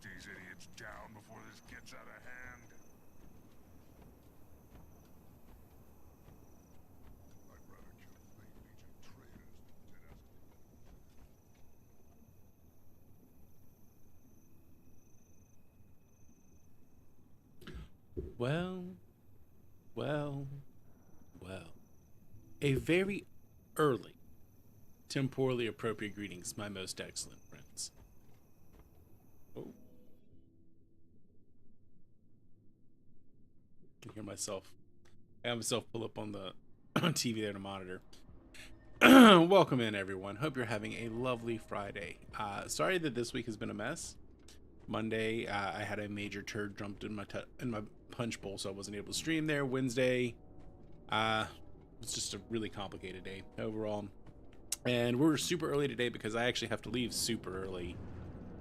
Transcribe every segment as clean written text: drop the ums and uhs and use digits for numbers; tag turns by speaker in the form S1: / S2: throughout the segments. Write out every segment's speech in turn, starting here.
S1: these idiots down before this gets out of hand. I'd rather kill Lane Legion traitors than ask for
S2: Well, well, well. A very early, temporally appropriate greetings, my most excellent friends. Oh, I can hear myself. I have myself pull up on the TV there to monitor. Welcome in, everyone. Hope you're having a lovely Friday. Sorry that this week has been a mess. Monday, I had a major turd dumped in my punch bowl, so I wasn't able to stream there. Wednesday, it's just a really complicated day overall. And we're super early today because I actually have to leave super early.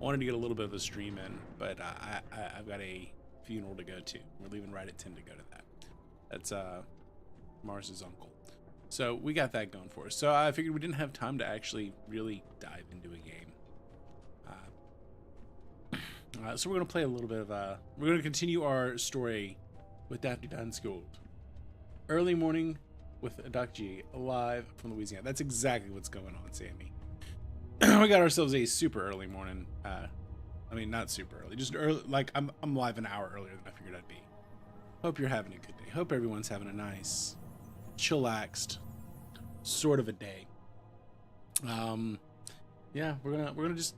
S2: I wanted to get a little bit of a stream in, but I've got a funeral to go to. We're leaving right at 10 to go to that. That's Mars's uncle. So we got that going for us. So I figured we didn't have time to actually really dive into a game. So we're going to play a little bit of... we're going to continue our story with Daphne Dunsgold. Early morning with Doc G, live from Louisiana. That's exactly what's going on, Sammy. We got ourselves a super early morning. I mean, not super early, just early. Like I'm live an hour earlier than I figured I'd be. Hope you're having a good day. Hope everyone's having a nice, chillaxed sort of a day. Yeah, we're gonna just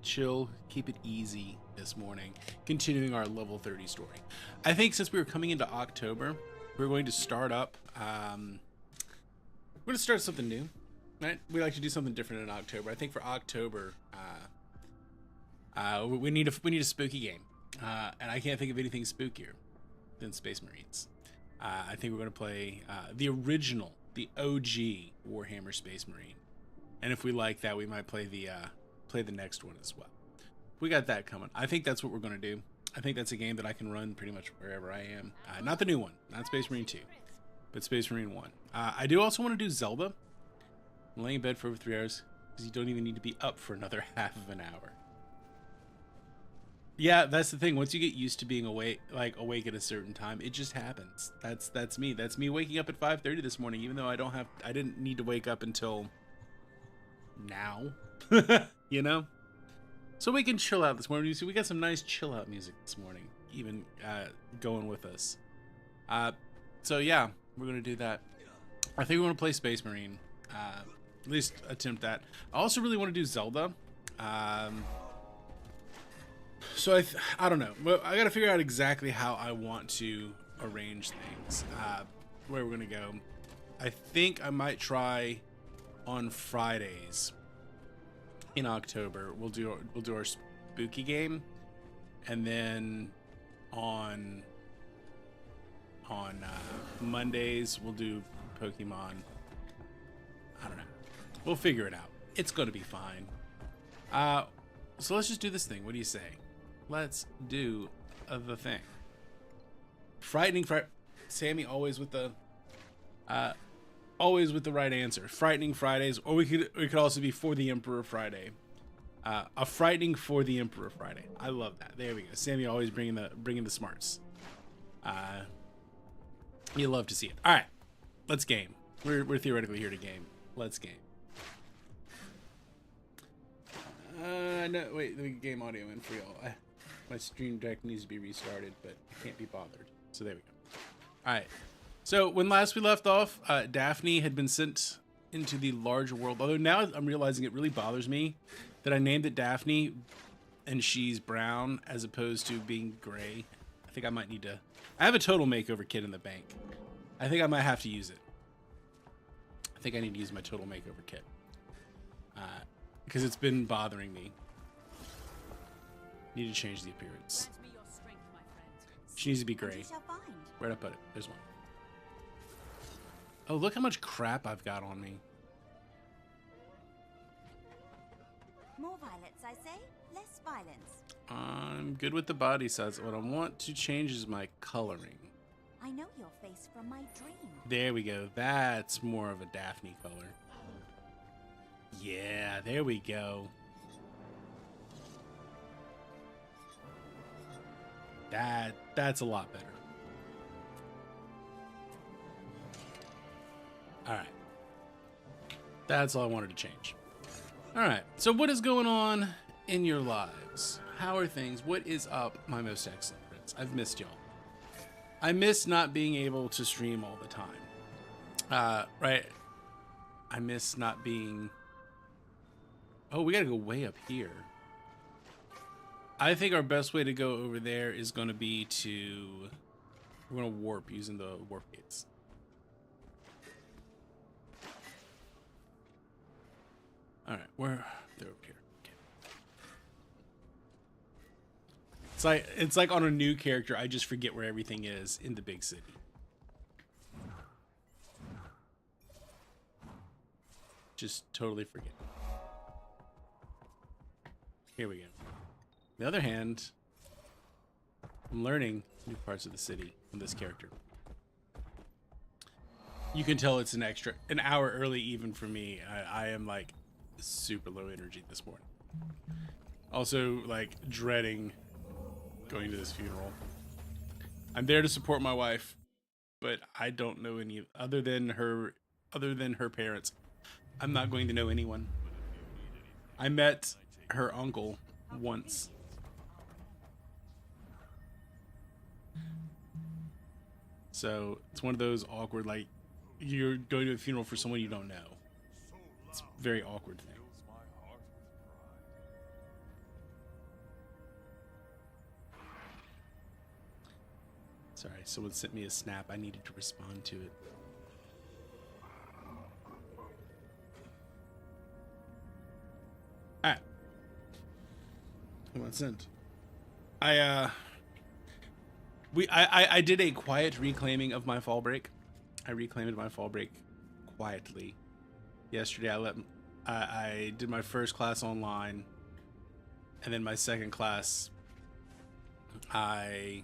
S2: chill, keep it easy this morning. Continuing our level 30 story. I think since we were coming into October, we're going to start up. We're going to start something new, right? We like to do something different in October. I think for October, we need a spooky game, and I can't think of anything spookier than Space Marines. I think we're going to play the original, the OG Warhammer Space Marine, and if we like that, we might play the next one as well. We got that coming. I think that's what we're going to do. I think that's a game that I can run pretty much wherever I am. Not the new one, not Space Marine 2, but Space Marine 1. I do also want to do Zelda. I'm laying in bed for over 3 hours because you don't even need to be up for another half of an hour. Yeah, that's the thing. Once you get used to being awake at a certain time, it just happens. That's me. That's me waking up at 5:30 this morning, even though I didn't need to wake up until now. You know? So we can chill out this morning. You see, we got some nice chill out music this morning, even going with us. So yeah, we're gonna do that. I think we want to play Space Marine. At least attempt that. I also really want to do Zelda. So I don't know. Well, I got to figure out exactly how I want to arrange things. Where we're gonna go. I think I might try on Fridays in October. We'll do our spooky game, and then on Mondays we'll do Pokemon. I don't know. We'll figure it out. It's gonna be fine. So let's just do this thing. What do you say? Let's do the thing. Frightening Sammy always with the right answer. Frightening Fridays, or we could also be For the Emperor Friday. A frightening For the Emperor Friday. I love that. There we go. Sammy always bringing the smarts. You love to see it. All right, let's game. We're theoretically here to game. Let's game. No, wait. Let me game audio in for y'all. My stream deck needs to be restarted, but I can't be bothered. So there we go. All right. So when last we left off, Daphne had been sent into the larger world. Although now I'm realizing it really bothers me that I named it Daphne and she's brown as opposed to being gray. I think I might need to... I have a total makeover kit in the bank. I think I might have to use it. I think I need to use my total makeover kit. Because it's been bothering me. Need to change the appearance. She needs to be gray. Where'd I put it? There's one. Oh, look how much crap I've got on me.
S3: More violence, I say, less violence.
S2: I'm good with the body size. What I want to change is my coloring.
S3: I know your face from my dream.
S2: There we go. That's more of a Daphne color. Yeah, there we go. That's a lot better. All right. That's all I wanted to change. All right. So what is going on in your lives? How are things? What is up, my most excellent friends? I've missed y'all. I miss not being able to stream all the time. Right. I miss not being... Oh, we gotta go way up here. I think our best way to go over there is going to be to... We're going to warp using the warp gates. Alright, they're over here. Okay. It's like on a new character, I just forget where everything is in the big city. Just totally forget. Here we go. On the other hand, I'm learning new parts of the city from this character. You can tell it's an hour early even for me. I am like super low energy this morning. Also like dreading going to this funeral. I'm there to support my wife, but I don't know any other than her parents. I'm not going to know anyone. I met her uncle once. So it's one of those awkward, like, you're going to a funeral for someone you don't know. It's a very awkward thing. Sorry, someone sent me a snap. I needed to respond to it. Alright. What's sent? I did a quiet reclaiming of my fall break. I reclaimed my fall break quietly. Yesterday I did my first class online, and then my second class I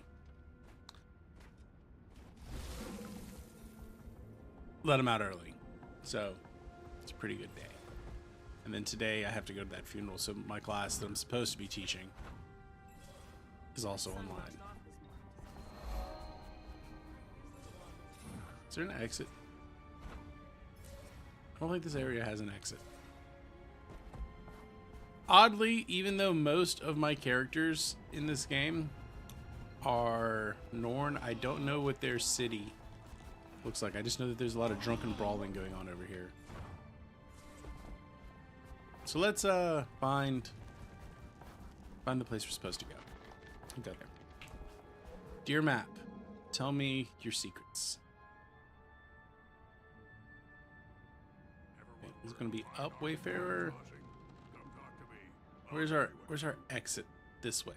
S2: let him out early. So it's a pretty good day. And then today I have to go to that funeral, so my class that I'm supposed to be teaching is also online. Is there an exit? I don't think this area has an exit. Oddly, even though most of my characters in this game are Norn, I don't know what their city looks like. I just know that there's a lot of drunken brawling going on over here. So let's find the place we're supposed to go. Go there. Dear map, tell me your secrets. Okay, this is gonna be up, Wayfarer. Where's our exit? This way.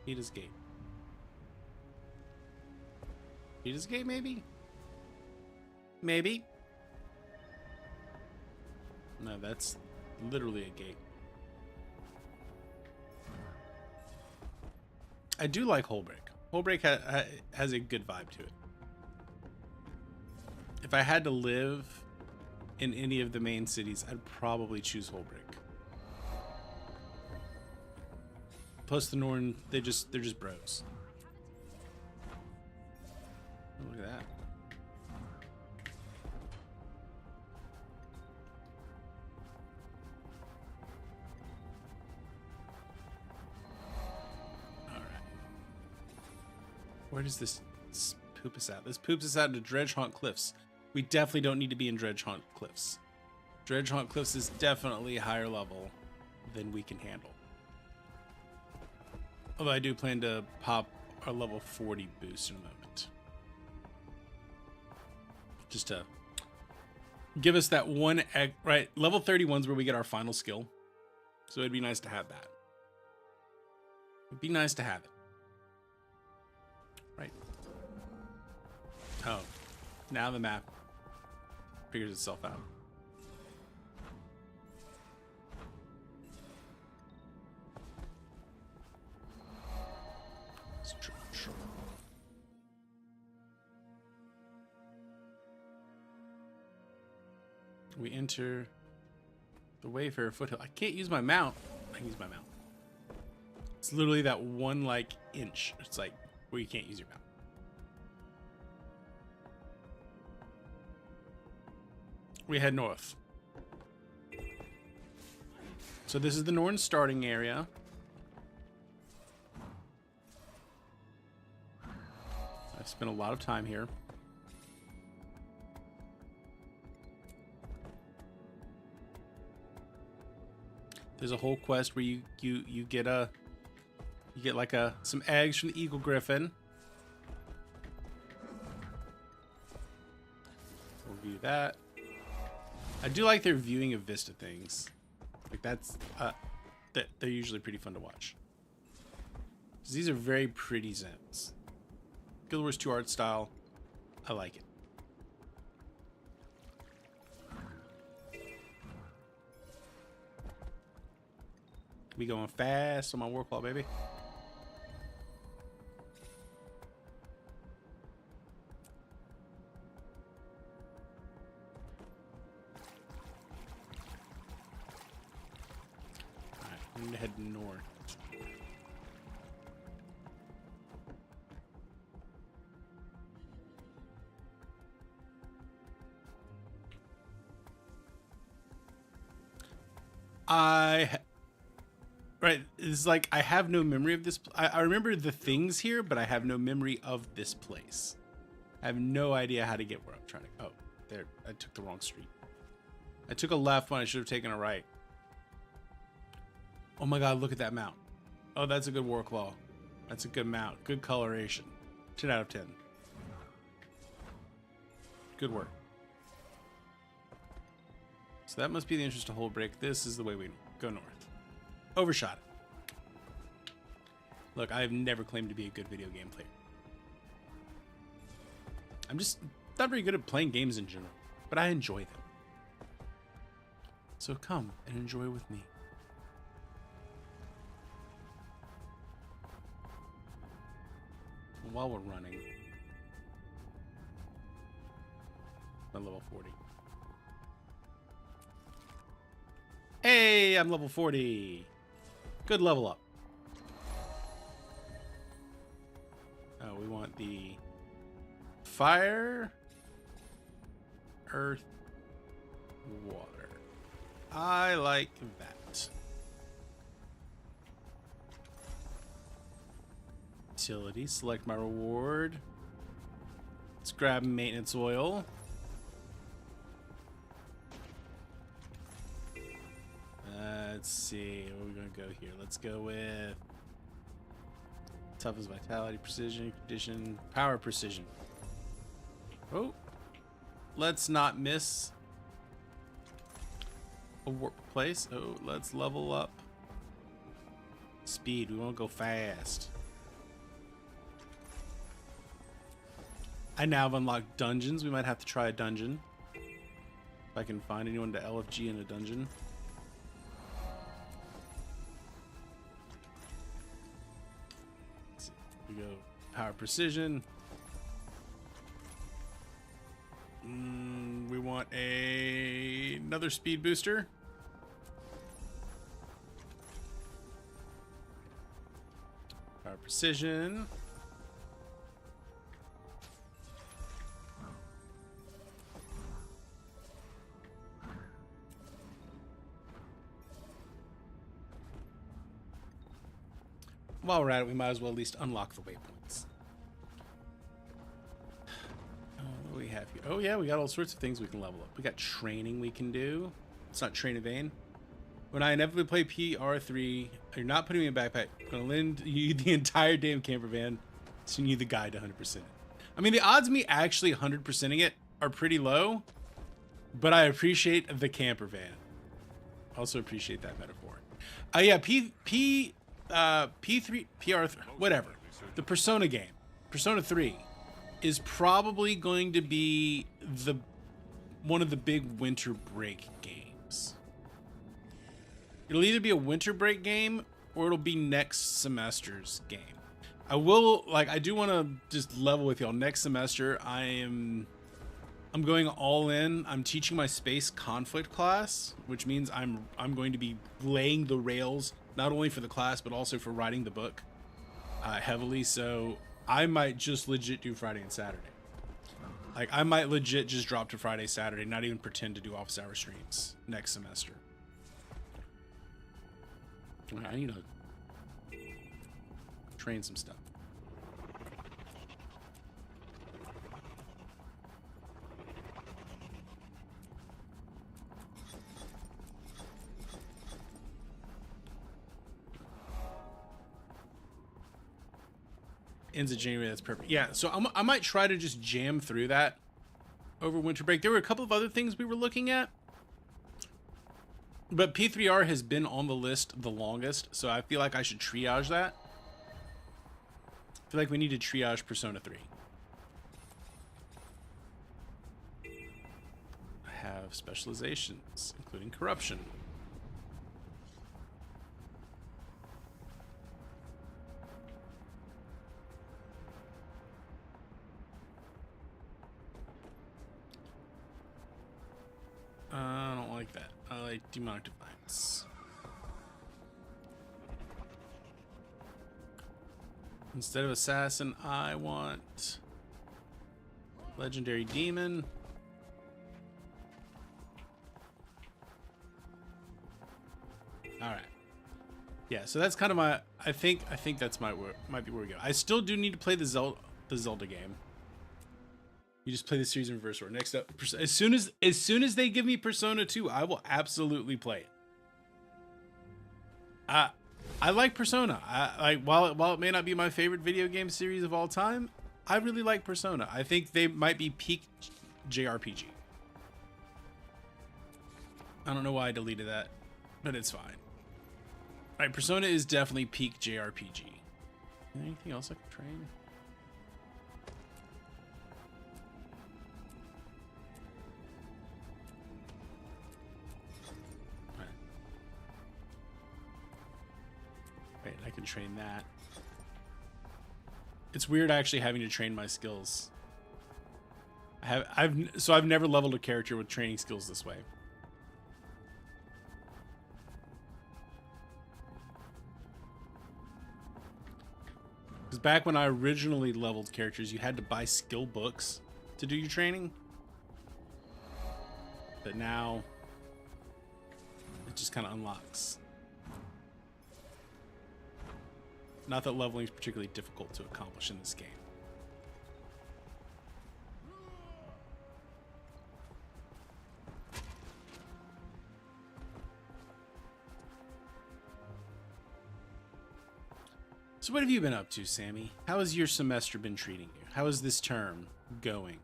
S2: Peter's Gate. Peter's Gate, maybe? Maybe. No, that's literally a gate. I do like Holbreak. Holbreak has a good vibe to it. If I had to live in any of the main cities, I'd probably choose Holbreak. Plus the Norn, they're just bros. Oh, look at that. Where does this poop us out? This poops us out into Dredgehaunt Cliffs. We definitely don't need to be in Dredgehaunt Cliffs. Dredgehaunt Cliffs is definitely a higher level than we can handle. Although I do plan to pop our level 40 boost in a moment. Just to give us that one egg, right? Level 31 is where we get our final skill. So it'd be nice to have that. It'd be nice to have it. Right. Oh, now the map figures itself out. We enter the Wayfarer foothill. I can't use my mount. I can use my mount. It's literally that one like inch. It's like where you can't use your mouth. We head north. So this is the Norn starting area. I've spent a lot of time here. There's a whole quest where you get like some eggs from the Eagle Griffin. We'll view that. I do like their viewing of Vista things. Like that's they're usually pretty fun to watch. These are very pretty Zens. Guild Wars 2 art style. I like it. We going fast on my war claw, baby. Alright, I'm gonna head north. Right, it's like I have no memory of this. I remember the things here, but I have no memory of this place. I have no idea how to get where I'm trying to go. Oh, there, I took the wrong street. I took a left when I should have taken a right. Oh my god, look at that mount. Oh, that's a good war claw. That's a good mount. Good coloration. 10 out of 10. Good work. So that must be the entrance to Whole Break. This is the way we go north. Overshot it. Look, I have never claimed to be a good video game player. I'm just not very good at playing games in general, but I enjoy them. So come and enjoy with me. While we're running, I'm level 40. Hey, I'm level 40. Good level up. Oh, we want the fire, earth, water. I like that. Utility, select my reward. Let's grab maintenance oil. Let's see, where are we gonna go here? Let's go with toughness, vitality, precision, condition, power, precision. Oh, let's not miss a warp place. Oh, let's level up speed. We want to go fast. I now have unlocked dungeons. We might have to try a dungeon if I can find anyone to LFG in a dungeon. We go power, precision. We want another speed booster. Power, precision. While we're at it, we might as well at least unlock the waypoints. What do we have here? Oh yeah, we got all sorts of things we can level up. We got training we can do. It's not train in vain. When I inevitably play PR3, you're not putting me in a backpack. I'm gonna lend you the entire damn camper van, send you the guide to 100%. I mean, the odds of me actually 100%ing it are pretty low, but I appreciate the camper van. Also appreciate that metaphor. Yeah, P3, PR3, whatever. The Persona game, Persona 3, is probably going to be one of the big winter break games. It'll either be a winter break game or it'll be next semester's game. I do want to just level with y'all. Next semester, I am I'm going all in. I'm teaching my space conflict class, which means I'm going to be laying the rails not only for the class but also for writing the book heavily. So I might just legit do Friday and Saturday. Like I might legit just drop to Friday, Saturday, not even pretend to do office hour streams next semester. I need to train some stuff. Ends of January, that's perfect. Yeah, so I might try to just jam through that over winter break. There were a couple of other things we were looking at, but P3R has been on the list the longest, so I feel like I should triage that. I feel like we need to triage Persona 3. I have specializations, including corruption. I don't like that. I like demonic defiance. Instead of assassin, I want legendary demon. All right. Yeah, so that's kind of my. I think that's might be where we go. I still do need to play the Zelda game. You just play the series in reverse order. Next up, as soon as they give me Persona 2, I will absolutely play it. I like Persona. While it may not be my favorite video game series of all time, I really like Persona. I think they might be peak JRPG. I don't know why I deleted that, but it's fine. All right, Persona is definitely peak JRPG. Anything else I can train? Right, I can train that. It's weird actually having to train my skills. I've never leveled a character with training skills this way. Because back when I originally leveled characters, you had to buy skill books to do your training. But now it just kind of unlocks. Not that leveling is particularly difficult to accomplish in this game. So what have you been up to, Sammy? How has your semester been treating you? How is this term going?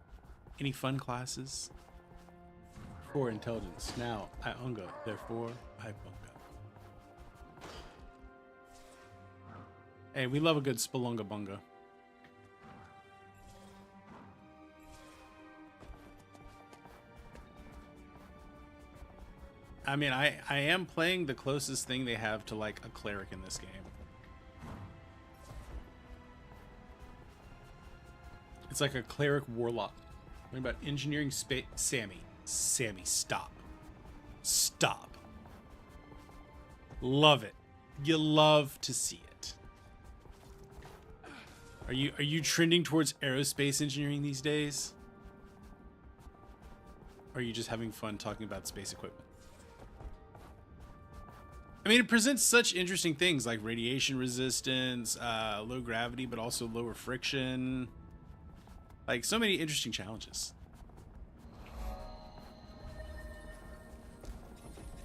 S2: Any fun classes? For intelligence. Now, I unga, therefore, I bunga. Hey, we love a good spelunga bunga. I mean, I am playing the closest thing they have to like a cleric in this game. It's like a cleric warlock. What about engineering space? Sammy, stop. Stop. Love it. You love to see it. Are you trending towards aerospace engineering these days? Or are you just having fun talking about space equipment? I mean, it presents such interesting things like radiation resistance, low gravity, but also lower friction. Like, so many interesting challenges.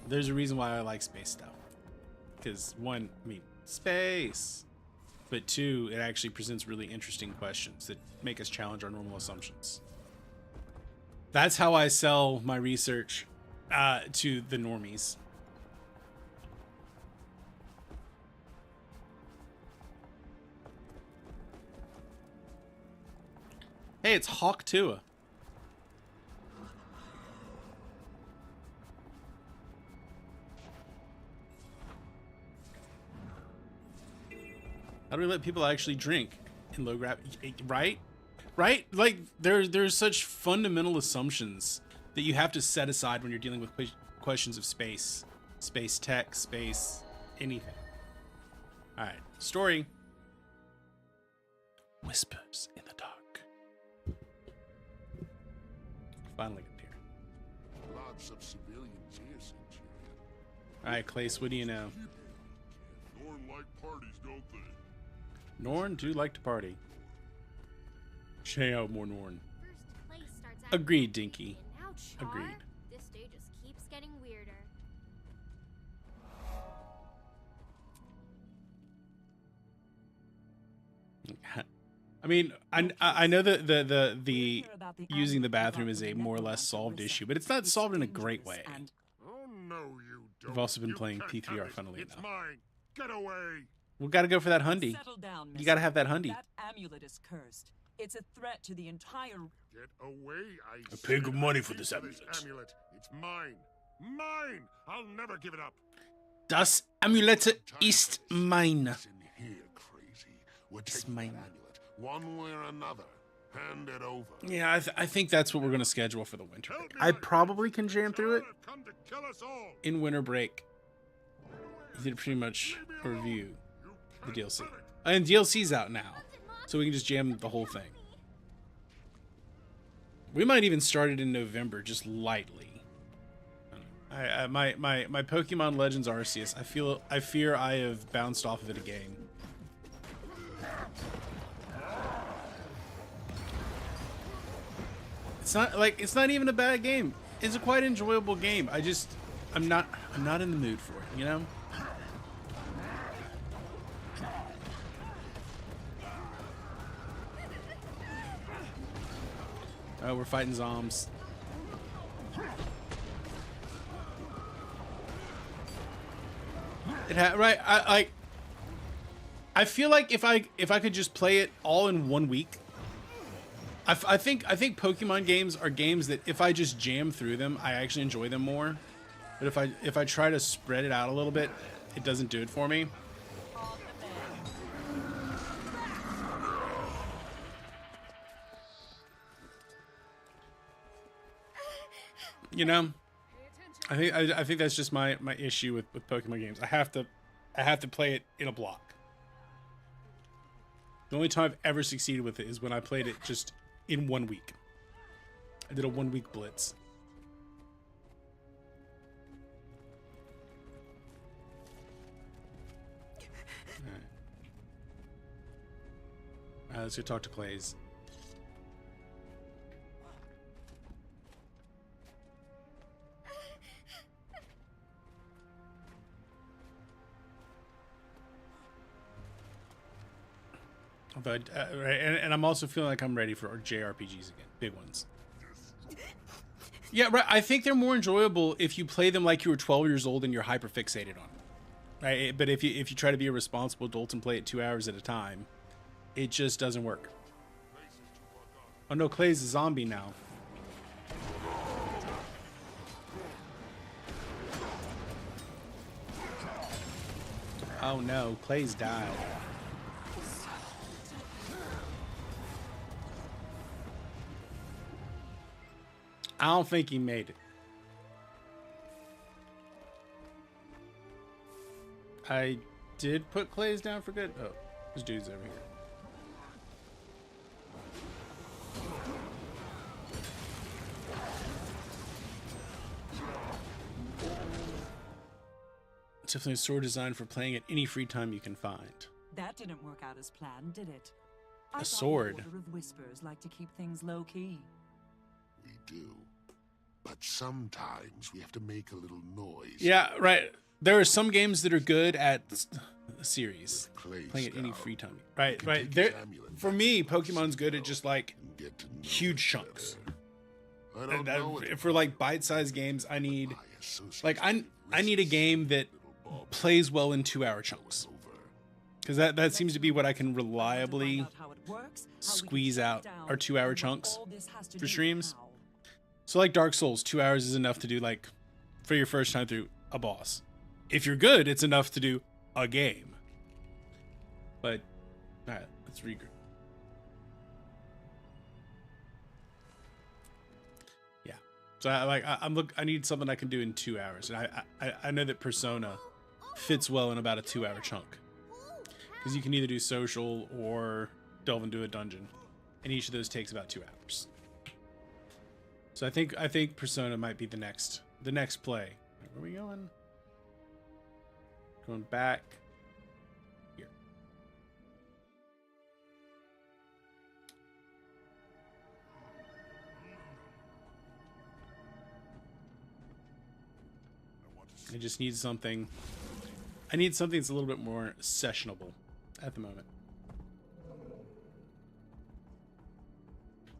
S2: There's a reason why I like space stuff. Because, one, I mean, space. But two, it actually presents really interesting questions that make us challenge our normal assumptions. That's how I sell my research to the normies. Hey, it's Hawk Tua. How do we let people actually drink in low gravity, right? right? Like there's such fundamental assumptions that you have to set aside when you're dealing with questions of space tech, space, anything. All right, story. Whispers in the dark. Finally got here.
S1: Lots of civilians here, Centurion.
S2: All right, Clace, what do you know?
S1: Norn like parties, don't they?
S2: Norn do like to party. Shay out more Norn.
S4: First place starts out
S2: Agreed, Dinky.
S4: now, Char.
S2: Agreed.
S4: This day just keeps getting weirder.
S2: I mean, I know that the using the bathroom is a more or less solved issue, but it's not solved in a great way.
S1: Oh no, you don't.
S2: We've also been
S1: You
S2: playing
S1: can't
S2: P3R,
S1: have it.
S2: funnily
S1: It's
S2: enough.
S1: mine. Get away.
S2: We gotta go for that hundy.
S5: Settle down,
S2: You gotta
S5: mister.
S2: have that hundy.
S5: That amulet is cursed. It's a threat to the entire.
S1: Get away, I
S2: I pay good
S1: said.
S2: money
S1: I
S2: for
S1: paid
S2: this amulet.
S1: It's mine. Mine. I'll never give it up.
S2: Das Amulette ist mein.
S1: Listen here, crazy. We're
S2: It's
S1: taking
S2: mine.
S1: that amulet one way or another. Hand it over.
S2: Yeah, I think that's what we're gonna schedule for the winter
S1: Help
S2: break.
S1: me,
S2: I
S1: my
S2: probably can jam through it
S1: I've come to kill us all.
S2: in winter break. I did pretty much a review the
S1: You
S2: DLC,
S1: can't have it.
S2: and DLC's out now, so we can just jam the whole thing. We might even start it in November, just lightly. My Pokemon Legends Arceus. I fear I have bounced off of it again. It's not even a bad game. It's a quite enjoyable game. I'm not in the mood for it, you know? Oh, we're fighting zombs. Right. I feel like if I could just play it all in 1 week. I think Pokemon games are games that if I just jam through them, I actually enjoy them more. But if I try to spread it out a little bit, it doesn't do it for me. You know, I think that's just my issue with Pokemon games. I have to play it in a block. The only time I've ever succeeded with it is when I played it just in 1 week. I did a 1 week blitz. All right, let's go talk to Clays. But right, and I'm also feeling like I'm ready for JRPGs again, big ones. Yeah, right. I think they're more enjoyable if you play them like you were 12 years old and you're hyper fixated on them. Right? But if you try to be a responsible adult and play it 2 hours at a time, it just doesn't work. Oh no, Clay's a zombie now. Oh no, Clay's died. I don't think he made it. I did put Clay's down for good. Oh, this dude's over here. It's definitely a sword designed for playing at any free time you can find.
S5: That didn't work out as planned, did it? I
S2: A
S5: thought
S2: sword.
S5: The Order of Whispers like to keep things low key.
S1: We do. But sometimes we have to make a little noise.
S2: Yeah, right. There are some games that are good at a series,
S1: Clay's
S2: playing at any
S1: down.
S2: free time. Right,
S1: can
S2: right.
S1: take
S2: There,
S1: his amulet
S2: for
S1: back
S2: me,
S1: to
S2: Pokemon's good at
S1: Mexico
S2: just like
S1: and get to know
S2: huge
S1: it
S2: chunks.
S1: better. I
S2: And
S1: don't know it
S2: for like bite-sized games, I need
S1: my associates
S2: like I need a
S1: risks.
S2: game that
S1: Little Bob
S2: plays well in 2-hour chunks,
S1: over.
S2: because that seems to be what I can
S5: Want to find
S2: reliably
S5: out how it works, how we can
S2: squeeze
S5: shut
S2: out
S5: it down,
S2: our 2-hour
S5: and what
S2: chunks
S5: all this has to
S2: for
S5: do with
S2: streams.
S5: how.
S2: So like Dark Souls, 2 hours is enough to do like for your first time through a boss. If you're good, it's enough to do a game. But all right, let's regroup. So I need something I can do in 2 hours, and I know that Persona fits well in about a 2-hour chunk, because you can either do social or delve into a dungeon, and each of those takes about 2 hours. So I think Persona might be the next play. Where are we going? Going back here. I just need something. I need something that's a little bit more sessionable at the moment.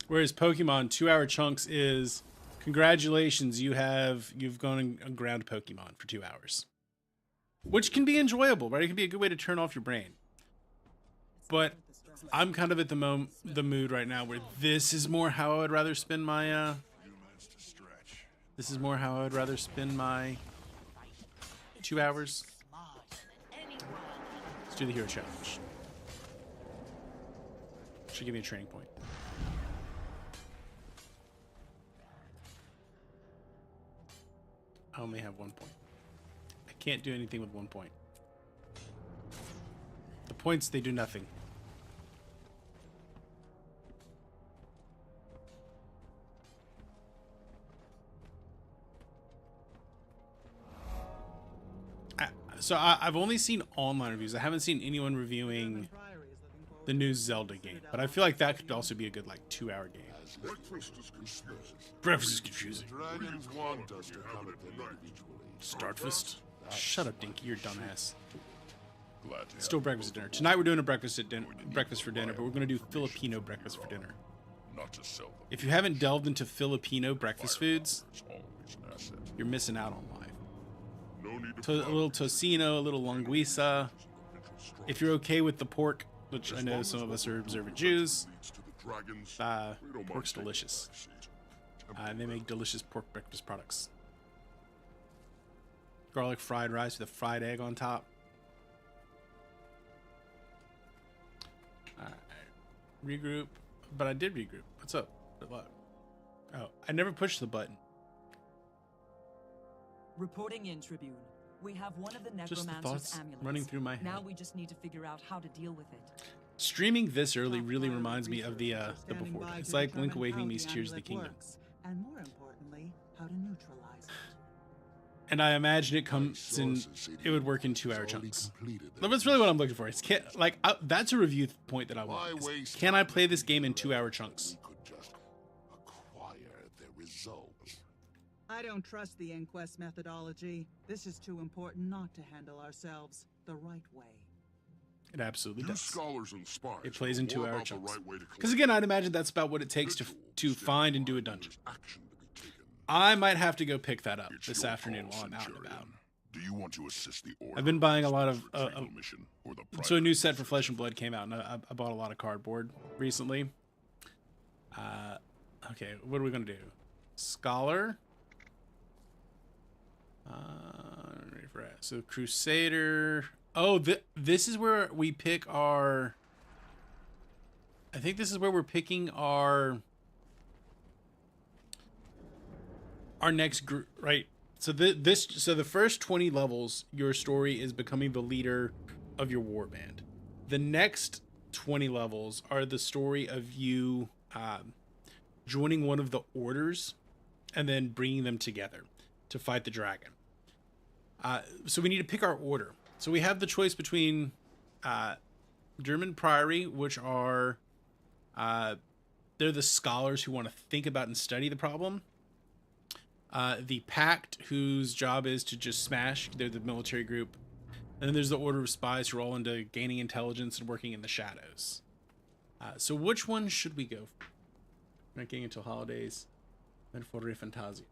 S2: Whereas Pokemon 2-hour chunks is, congratulations, you've gone and ground Pokemon for 2 hours. Which can be enjoyable, right? It can be a good way to turn off your brain. But I'm kind of at the mood right now where this is more how I would rather spend my this is more how I would rather spend my 2 hours. Let's do the hero challenge. Should give me a training point. I only have 1 point. I can't do anything with 1 point. The points, they do nothing. I've only seen online reviews. I haven't seen anyone reviewing the new Zelda game, but I feel like that could also be a good 2-hour game. Breakfast is confusing.
S1: Dragons want us to come at them individually.
S2: Startfist? Shut up, Dinky. You're a dumbass.
S1: Glad to
S2: Still breakfast at dinner. Tonight we're doing a breakfast for dinner, but we're going to do Filipino breakfast for dinner.
S1: not to sell them.
S2: If you haven't delved into Filipino breakfast foods,
S1: It's always an asset.
S2: you're missing out on life.
S1: No need to
S2: A little tocino, a little linguiça. If you're okay with the pork, which I know some of us are observant Jews, pork's delicious. And they make delicious pork breakfast products. Garlic fried rice with a fried egg on top. Alright. Regroup. But I did regroup. What's up? What? Oh, I never pushed the button.
S5: Reporting in, Tribune. We have one of the
S2: Just the
S5: necromancer's
S2: thoughts
S5: amulets.
S2: running through my head.
S5: Now we just need to figure out how to deal with it.
S2: Streaming this early really reminds me of the before. It's like Link Awakening meets Tears of the Kingdom.
S6: And more importantly, how to neutralize it.
S2: And I imagine it comes in. It would work in 2-hour chunks. That's really what I'm looking for. It's that's a review point that I want. Can I play this game in 2-hour chunks?
S1: We could just acquire the results.
S6: I don't trust the inquest methodology. This is too important not to handle ourselves the right way.
S2: It absolutely
S1: You
S2: does.
S1: scholars and spies
S2: It plays in
S1: know more
S2: 2-hour
S1: about the
S2: chunks.
S1: right way to
S2: Because again, I'd imagine that's about what it takes to find and do a dungeon.
S1: Action to be taken.
S2: I might have to go pick that up
S1: It's
S2: this
S1: your
S2: afternoon
S1: call,
S2: while I'm out and
S1: Centurion.
S2: about.
S1: Do you want to assist the order?
S2: I've been buying a lot of.
S1: Retrieval mission or the
S2: So a new
S1: private
S2: set for Flesh and Blood came out, and I bought a lot of cardboard recently. Okay, what are we gonna do? Scholar. Ready for that. So Crusader. Oh, this is where we pick our. I think this is where we're picking our next group, right? So the first 20 levels, your story is becoming the leader of your warband. The next 20 levels are the story of you joining one of the orders and then bringing them together to fight the dragon. So we need to pick our order. So we have the choice between German Priory, which are they're the scholars who want to think about and study the problem. The Pact, whose job is to just smash. They're the military group. And then there's the Order of Spies, who are all into gaining intelligence and working in the shadows. So which one should we go for? Ranking until holidays. Metaphore Fantasia.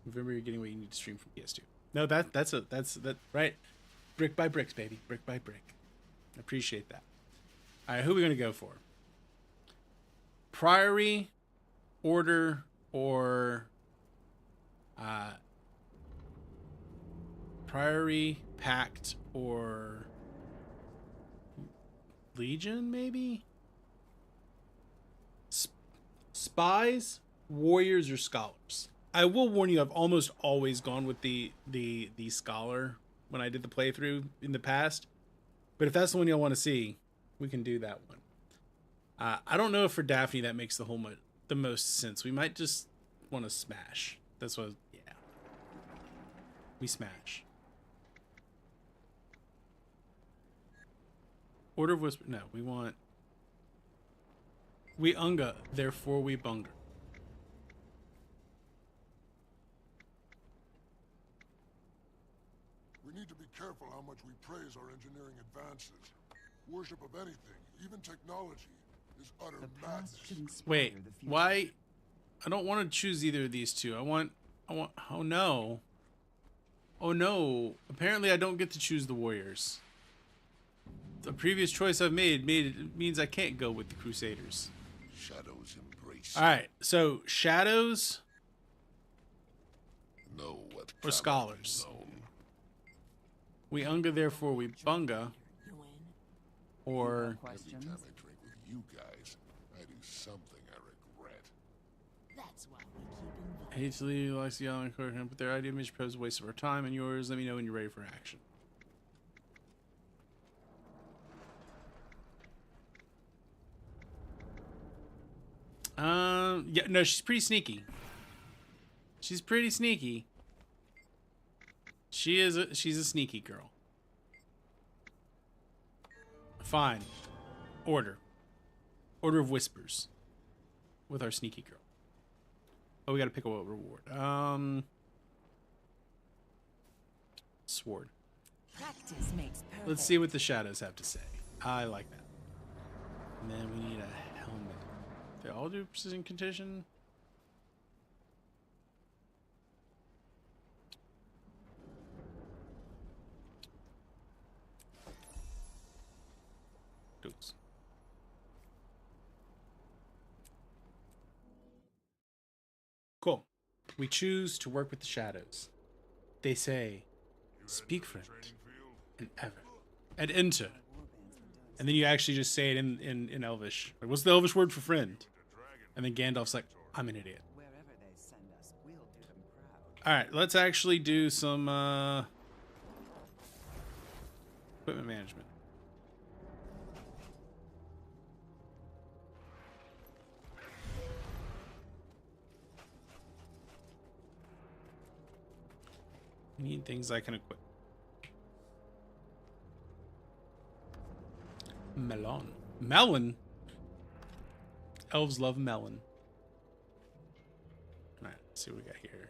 S2: November, you're getting what you need to stream from PS2. No, that's right. Brick by bricks, baby. Brick by brick. Appreciate that. All right, who are we gonna go for? Priory, Order, or Priory, Pact, or Legion, maybe? spies, warriors, or scholars. I will warn you, I've almost always gone with the scholar when I did the playthrough in the past. But if that's the one y'all want to see, we can do that one. I don't know if for Daphne that makes the most sense. We might just want to smash. That's what, yeah. We smash. Order of Whisper. No, we want. We unga, therefore we bunga.
S1: We need to be careful how much we praise our engineering advances. Worship of anything, even technology, is utter
S6: The past should
S1: madness.
S6: inspire
S2: Wait,
S6: the future.
S2: why? I don't want to choose either of these two. I want. Oh no. Oh no. Apparently I don't get to choose the warriors. The previous choice I've made means I can't go with the Crusaders.
S1: Shadows embrace.
S2: All right, so shadows
S1: Know what
S2: or
S1: cannot
S2: scholars.
S1: be known.
S2: We unga, therefore we bunga, or
S1: Every time
S6: Questions?
S1: I drink with you guys, I do something I regret.
S7: That's why we keep
S2: I hate to leave you like the island court, but their idea may propose a waste of our time and yours. Let me know when you're ready for action. Yeah, no, she's pretty sneaky. She's pretty sneaky. She's a sneaky girl. Fine. Order of Whispers with our sneaky girl. Oh, we gotta pick a reward. Sword.
S5: Practice makes perfect.
S2: Let's see what the shadows have to say. I like that. And then we need a helmet. They all do precision condition. Oops. Cool. We choose to work with the shadows. They say, speak friend, and ever, and enter. And then you actually just say it in Elvish. Like, what's the Elvish word for friend? And then Gandalf's like, I'm an idiot.
S6: Wherever they send us, we'll do them proud.
S2: Alright, let's actually do some equipment management. I need things I can equip. Melon. Melon? Elves love melon. Alright, let's see what we got here.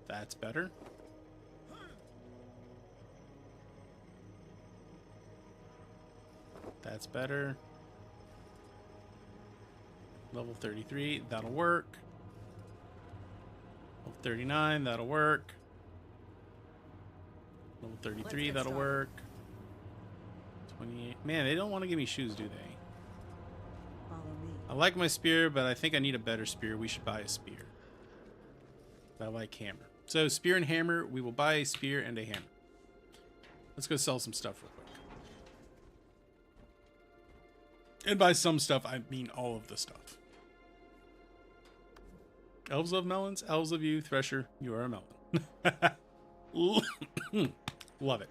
S2: That's better. That's better. Level 33, that'll work. Level 39, that'll work. Level 33, that'll work. 28. Man, they don't want to give me shoes, do they?
S6: Follow me.
S2: I like my spear, but I think I need a better spear. We should buy a spear. I like hammer. So, spear and hammer. We will buy a spear and a hammer. Let's go sell some stuff real quick. And by some stuff, I mean all of the stuff. Elves love melons. Elves love you. Thresher, you are a melon. Love it.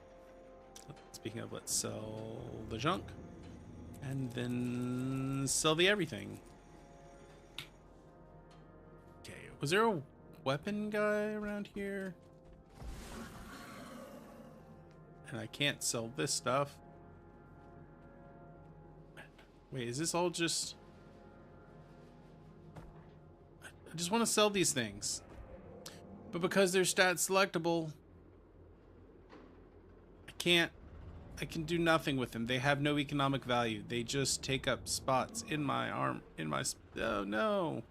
S2: Speaking of, let's sell the junk. And then sell the everything. Okay, was there a weapon guy around here? And I can't sell this stuff. Wait, is this all just... I just want to sell these things. But because they're stat selectable, I can do nothing with them. They have no economic value. They just take up spots in my arm, oh no.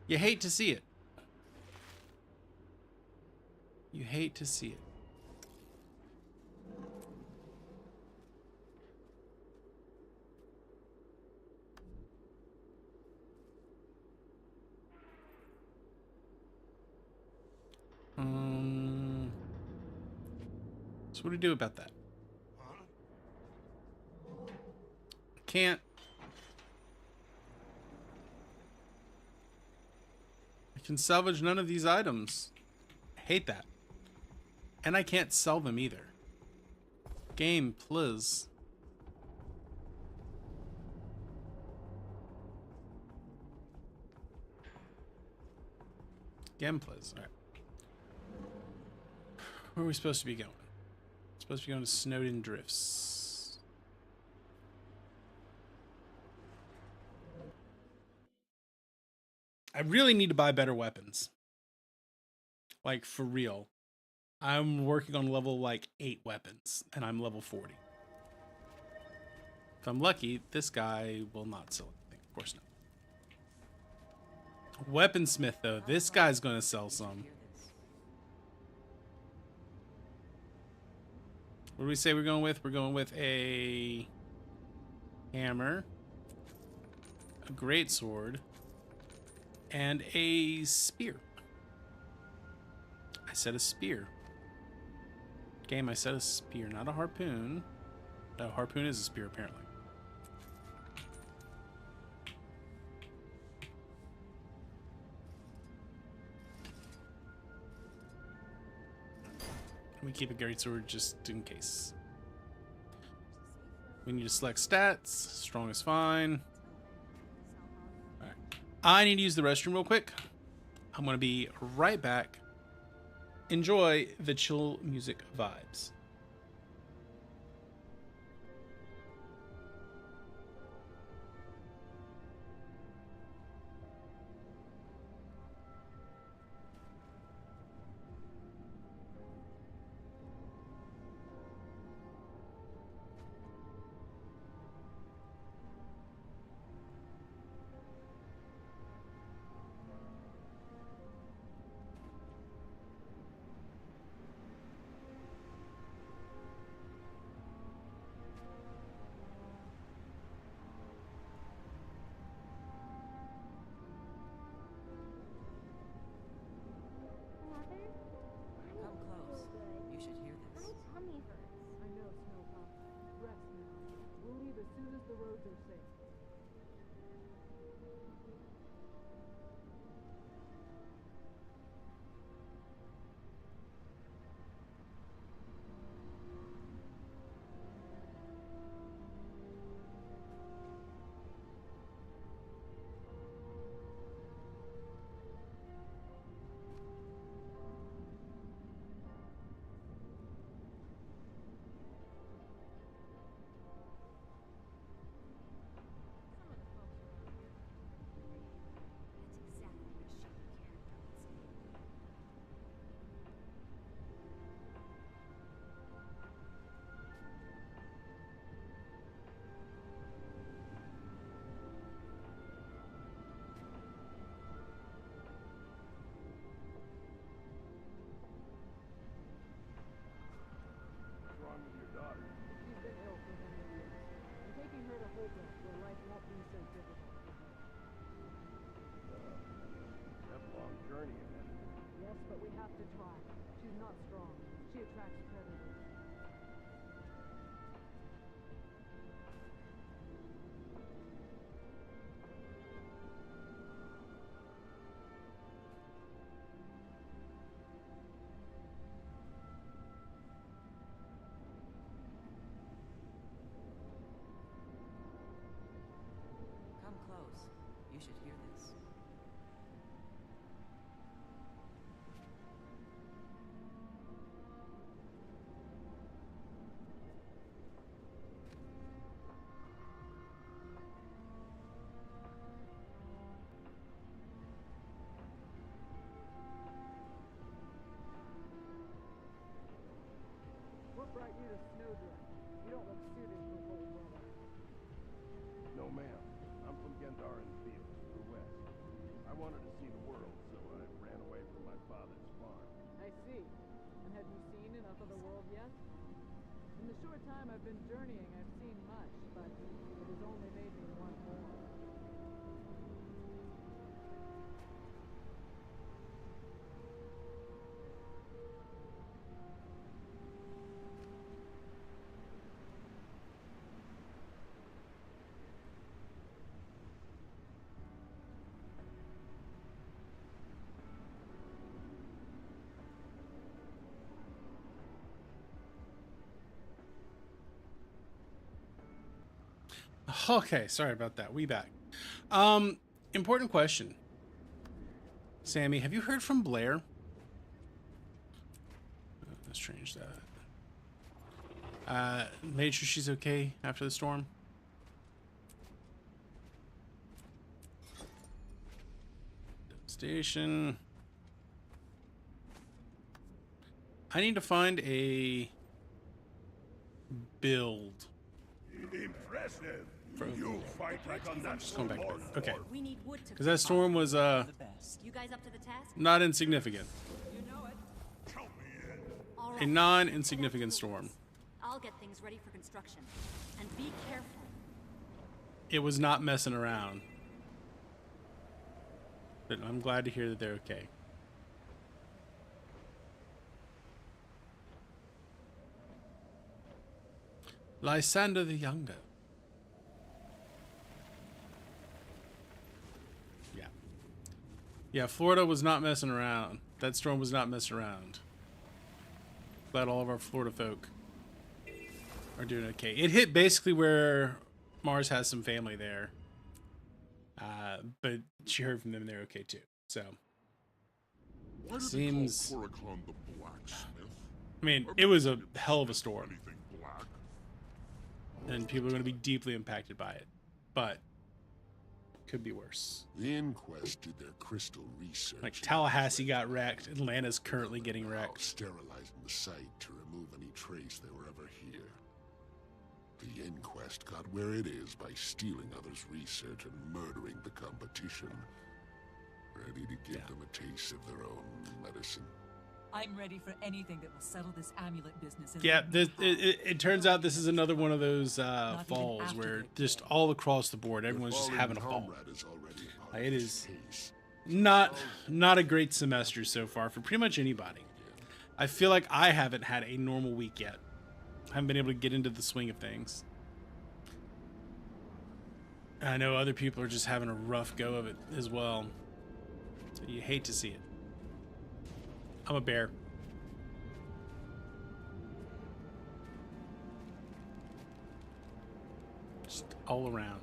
S2: You hate to see it. You hate to see it. So what do we do about that? Can't I can salvage none of these items. I hate that. And I can't sell them either. Game, please. Game, please. Alright. Where are we supposed to be going? Supposed to be going to Snowden Drifts. I really need to buy better weapons. Like, for real. I'm working on level, like, 8 weapons, and I'm level 40. If I'm lucky, this guy will not sell anything. Of course not. Weaponsmith, though. This guy's going to sell some. What do we say we're going with? We're going with a hammer, a greatsword, and a spear. I said a spear. Game, I said a spear, not a harpoon. No, harpoon is a spear, apparently. We keep a greatsword just in case. We need to select stats. Strong is fine. Alright. I need to use the restroom real quick. I'm going to be right back. Enjoy the chill music vibes.
S7: Come close. You should hear this.
S4: My tummy hurts.
S8: I know, Snowpop. Rest now. We'll leave as soon as the roads are safe. She's been ill for many years. And taking her to Holbrook, where life won't be so difficult for her.
S9: That's a long journey ahead.
S8: Yes, but we have to try. She's not strong. She attracts predators.
S7: Come close. You should hear this.
S8: What brought you to Snowdrift? You don't look suited for cold weather.
S9: No, ma'am. I'm from Gendar in the fields, to the west. I wanted to see the world, so I ran away from my father's farm.
S8: I see. And have you seen enough of the world yet? In the short time I've been journeying, I've seen much, but it has only made me want more.
S2: Okay, sorry about that. We back. Important question. Sammy, have you heard from Blair? Let's change that. Made sure she's okay after the storm. Devastation. I need to find a build.
S9: Impressive.
S2: For
S9: You fight like a
S2: just going back
S9: national
S2: there. Okay.
S3: We need wood to
S2: Because that storm was
S3: You guys up to the task?
S2: not insignificant.
S3: All
S2: A
S3: right.
S2: non-insignificant storm.
S3: I'll get things ready for construction. And be careful.
S2: It was not messing around. But I'm glad to hear that they're okay. Lysander the Younger. Yeah. Yeah, Florida was not messing around. That storm was not messing around. Glad all of our Florida folk are doing okay. It hit basically where Mars has some family there. But she heard from them and they're okay too. So
S1: Why do
S2: seems.
S1: they call Korikon the blacksmith?
S2: I mean, it was a hell of a storm.
S1: Anything black?
S2: And people are going to be deeply impacted by it. But could be worse.
S1: The inquest did their crystal research.
S2: Like Tallahassee got wrecked. Atlanta's currently getting wrecked.
S1: Sterilizing the site to remove any trace they were ever here. The inquest got where it is by stealing others' research and murdering the competition. Ready to give them a taste of their own medicine.
S5: I'm ready for anything that will settle this amulet business. and
S2: Yeah,
S5: let me
S2: it turns out this is another one of those
S5: even
S2: falls
S5: after
S2: where
S5: they
S2: just
S5: kill.
S2: all across the board, everyone's just
S1: Fallen
S2: having a fall.
S1: comrade is already a part
S2: Like,
S1: of
S2: it
S1: this
S2: is
S1: case.
S2: not a great semester so far for pretty much anybody. I feel like I haven't had a normal week yet. I haven't been able to get into the swing of things. I know other people are just having a rough go of it as well. So you hate to see it. I'm a bear. Just all around.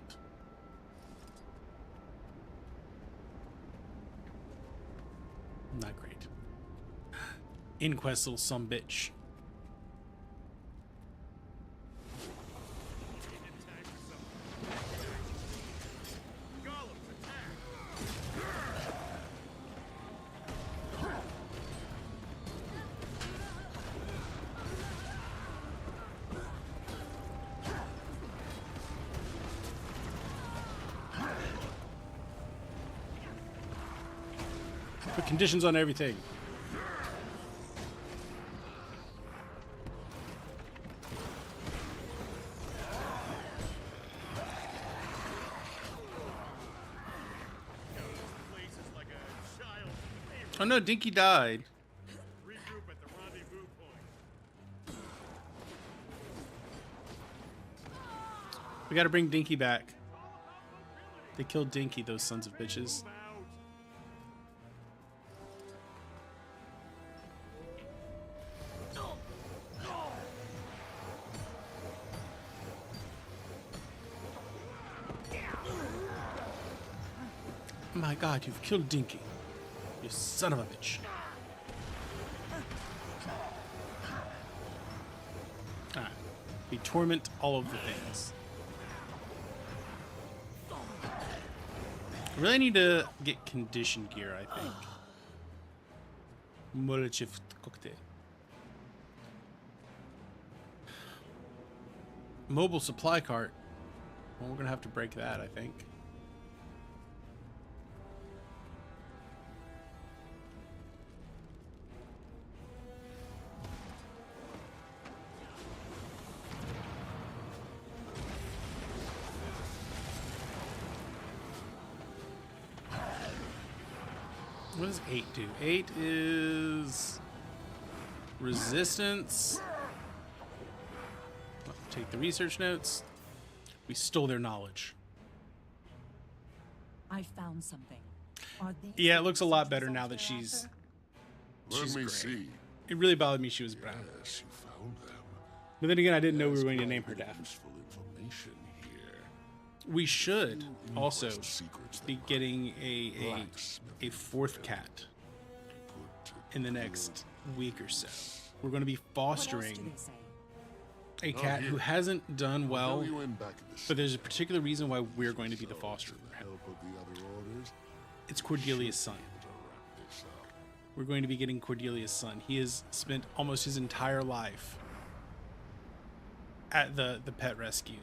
S2: Not great. Inquest, little sumbitch. Put conditions on everything. Oh no, Dinky died.
S9: Regroup at the rendezvous point.
S2: We gotta bring Dinky back. They killed Dinky, those sons of bitches. My God, you've killed Dinky. You son of a bitch. Alright. We torment all of the things. I really need to get condition gear, I think. Molotov cocktail. Mobile supply cart. Well, we're gonna have to break that, I think. What does 8 do? 8 is resistance. Take the research notes. We stole their knowledge.
S5: I found something. Are these
S2: Yeah, it looks a lot
S5: the
S2: better
S5: results
S2: now that
S5: they're
S2: she's.
S5: after?
S1: Let
S2: She's
S1: me
S2: gray.
S1: see.
S2: It really bothered me she was brown.
S1: Yes, you found them.
S2: But then again, I didn't know we
S1: There's
S2: were going to name her
S1: probably
S2: Daphne.
S1: useful information here.
S2: we should
S1: Few
S2: also
S1: inquest secrets that
S2: be
S1: my
S2: getting a
S1: blacksmithing
S2: fourth
S1: friend
S2: cat
S1: put to
S2: in the
S1: good
S2: next week or so. We're going to be
S5: What else do
S2: fostering
S5: they say?
S2: a cat who hasn't done
S1: I'll
S2: well,
S1: fill you in back at the
S2: but there's a particular reason why we're going to be the
S1: So,
S2: foster
S1: with the
S2: for him.
S1: help of the other orders,
S2: It's Cordelia's son.
S1: should be able to wrap this up.
S2: We're going to be getting Cordelia's son. He has spent almost his entire life at the pet rescue.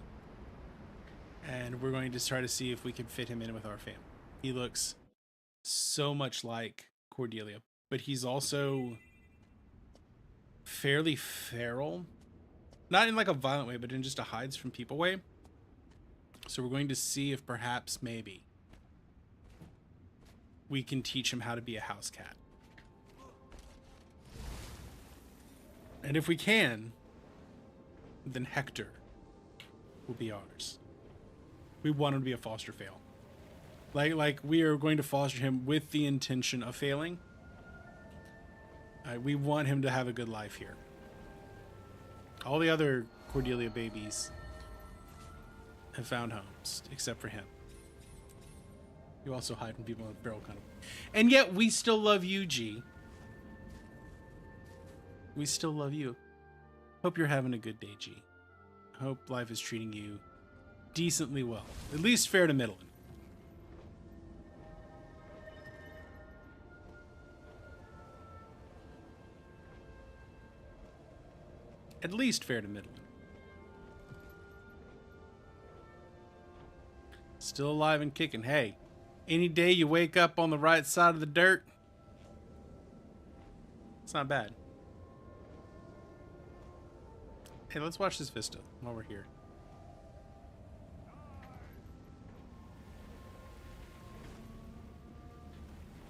S2: And we're going to try to see if we can fit him in with our family. He looks so much like Cordelia, but he's also fairly feral. Not in like a violent way, but in just a hides from people way. So we're going to see if perhaps maybe we can teach him how to be a house cat. And if we can, then Hector will be ours. We want him to be a foster fail. Like we are going to foster him with the intention of failing. We want him to have a good life here. All the other Cordelia babies have found homes, except for him. You also hide from people in a feral kind of. And yet we still love you, G. We still love you. Hope you're having a good day, G. Hope life is treating you decently well. At least fair to middling. At least fair to middling. Still alive and kicking. Hey, any day you wake up on the right side of the dirt, it's not bad. Hey, let's watch this Vista while we're here.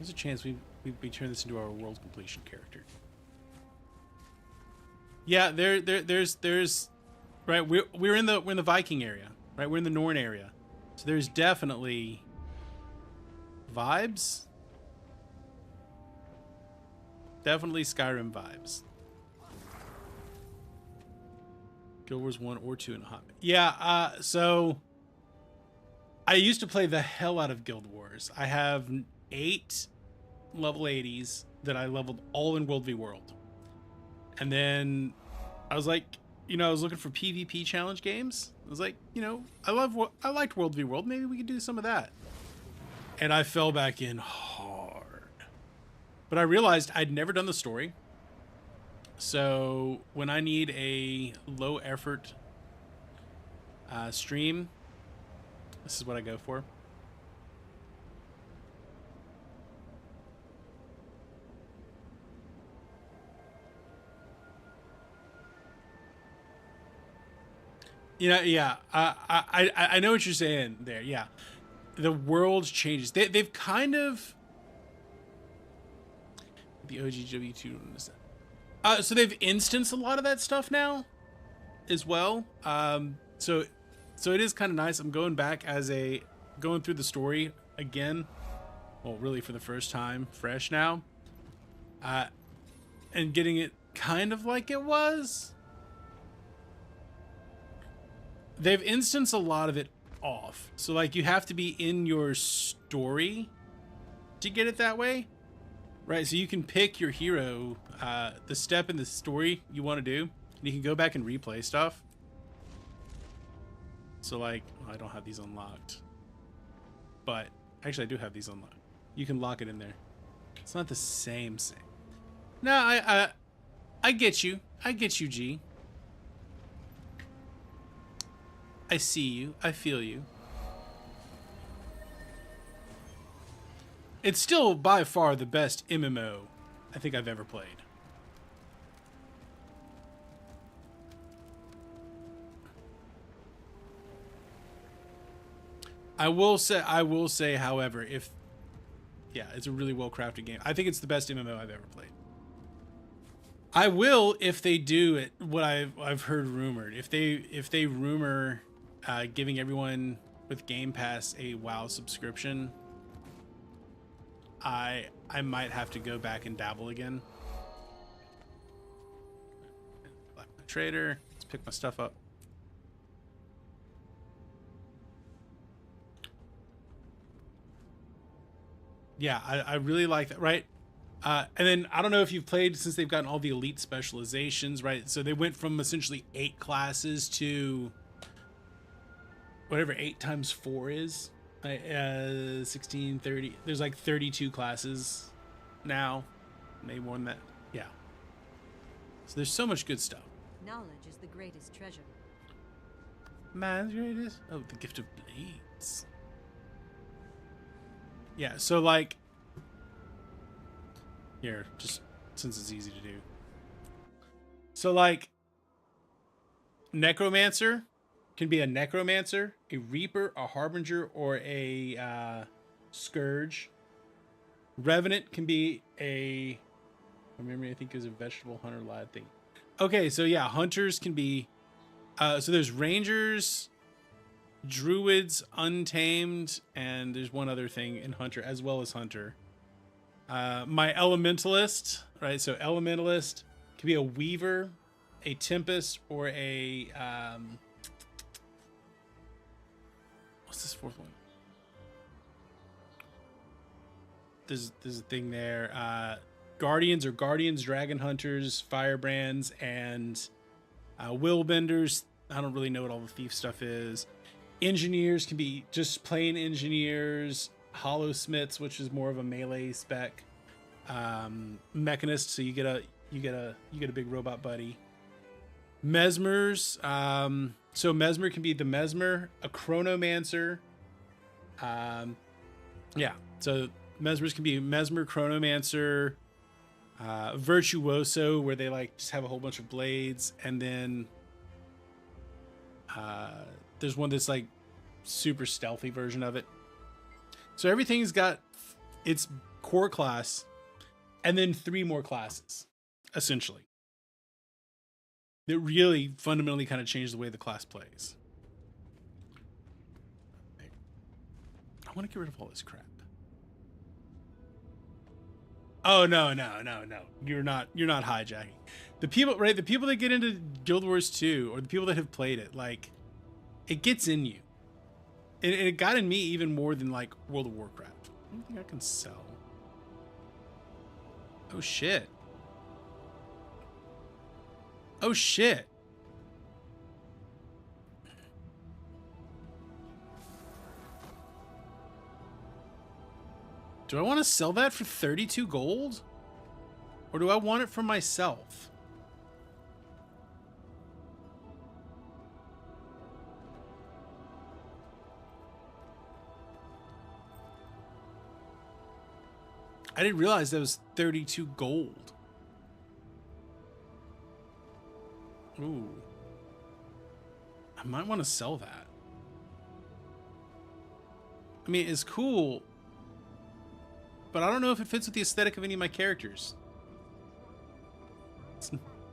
S2: There's a chance we turn this into our world completion character. Yeah, there's right. We're in the Viking area, right? We're in the Norn area, so there's definitely vibes. Definitely Skyrim vibes. Guild Wars 1 or 2 in a hot minute. Yeah, so I used to play the hell out of Guild Wars. I have 8 level 80s that I leveled all in World v World. And then I was like, I was looking for PvP challenge games. I was like, I liked World v World. Maybe we could do some of that. And I fell back in hard. But I realized I'd never done the story. So when I need a low effort stream, this is what I go for. Yeah. I know what you're saying there. Yeah, the world changes. They've kind of the OGW2. So they've instanced a lot of that stuff now, as well. So it is kind of nice. I'm going back going through the story again. Well, really for the first time, fresh now, and getting it kind of like it was. They've instanced a lot of it off. So like you have to be in your story to get it that way. Right, so you can pick your hero, the step in the story you want to do, and you can go back and replay stuff. So like, I don't have these unlocked. But, actually I do have these unlocked. You can lock it in there. It's not the same. No, I get you. I get you, G. I see you. I feel you. It's still by far the best MMO I think I've ever played. I will say, however, it's a really well-crafted game. I think it's the best MMO I've ever played. I will if they do it. What I've heard rumored, if they rumor giving everyone with Game Pass a WoW subscription, I might have to go back and dabble again. Black Trader. Let's pick my stuff up. Yeah, I really like that, right? And then I don't know if you've played since they've gotten all the elite specializations, right? So they went from essentially 8 classes to whatever 8 times 4 is. 16, 30. There's like 32 classes now. Maybe more than that. Yeah. So there's so much good stuff.
S7: Knowledge is the greatest treasure.
S2: Man's greatest. Oh, the gift of blades. Yeah, so like here, just since it's easy to do. So like necromancer can be a necromancer, a reaper, a harbinger, or a scourge. Revenant can be a remember I think it was a vegetable hunter lad thing. Okay, so yeah, hunters can be so there's rangers, druids, untamed, and there's one other thing in hunter as well as hunter. My elementalist, right? So elementalist can be a weaver, a tempest, or a what's this fourth one? There's a thing there. Guardians or guardians, dragon hunters, firebrands, and willbenders. I don't really know what all the thief stuff is. Engineers can be just plain engineers. Hollow smiths, which is more of a melee spec. Mechanist, so you get a big robot buddy. Mesmers, so mesmer can be the mesmer, a chronomancer. Yeah, so mesmers can be mesmer, chronomancer, virtuoso, where they like just have a whole bunch of blades, and then there's one that's like super stealthy version of it. So everything's got its core class and then 3 more classes, essentially. That really fundamentally kind of changed the way the class plays. I want to get rid of all this crap. Oh no. You're not hijacking. The people, right? The people that get into Guild Wars 2 or the people that have played it, like it gets in you. And it got in me even more than like World of Warcraft. I don't think I can sell. Oh shit. Oh shit. Do I want to sell that for 32 gold? Or do I want it for myself? I didn't realize that was 32 gold. Ooh. I might want to sell that. I mean, it's cool, but I don't know if it fits with the aesthetic of any of my characters.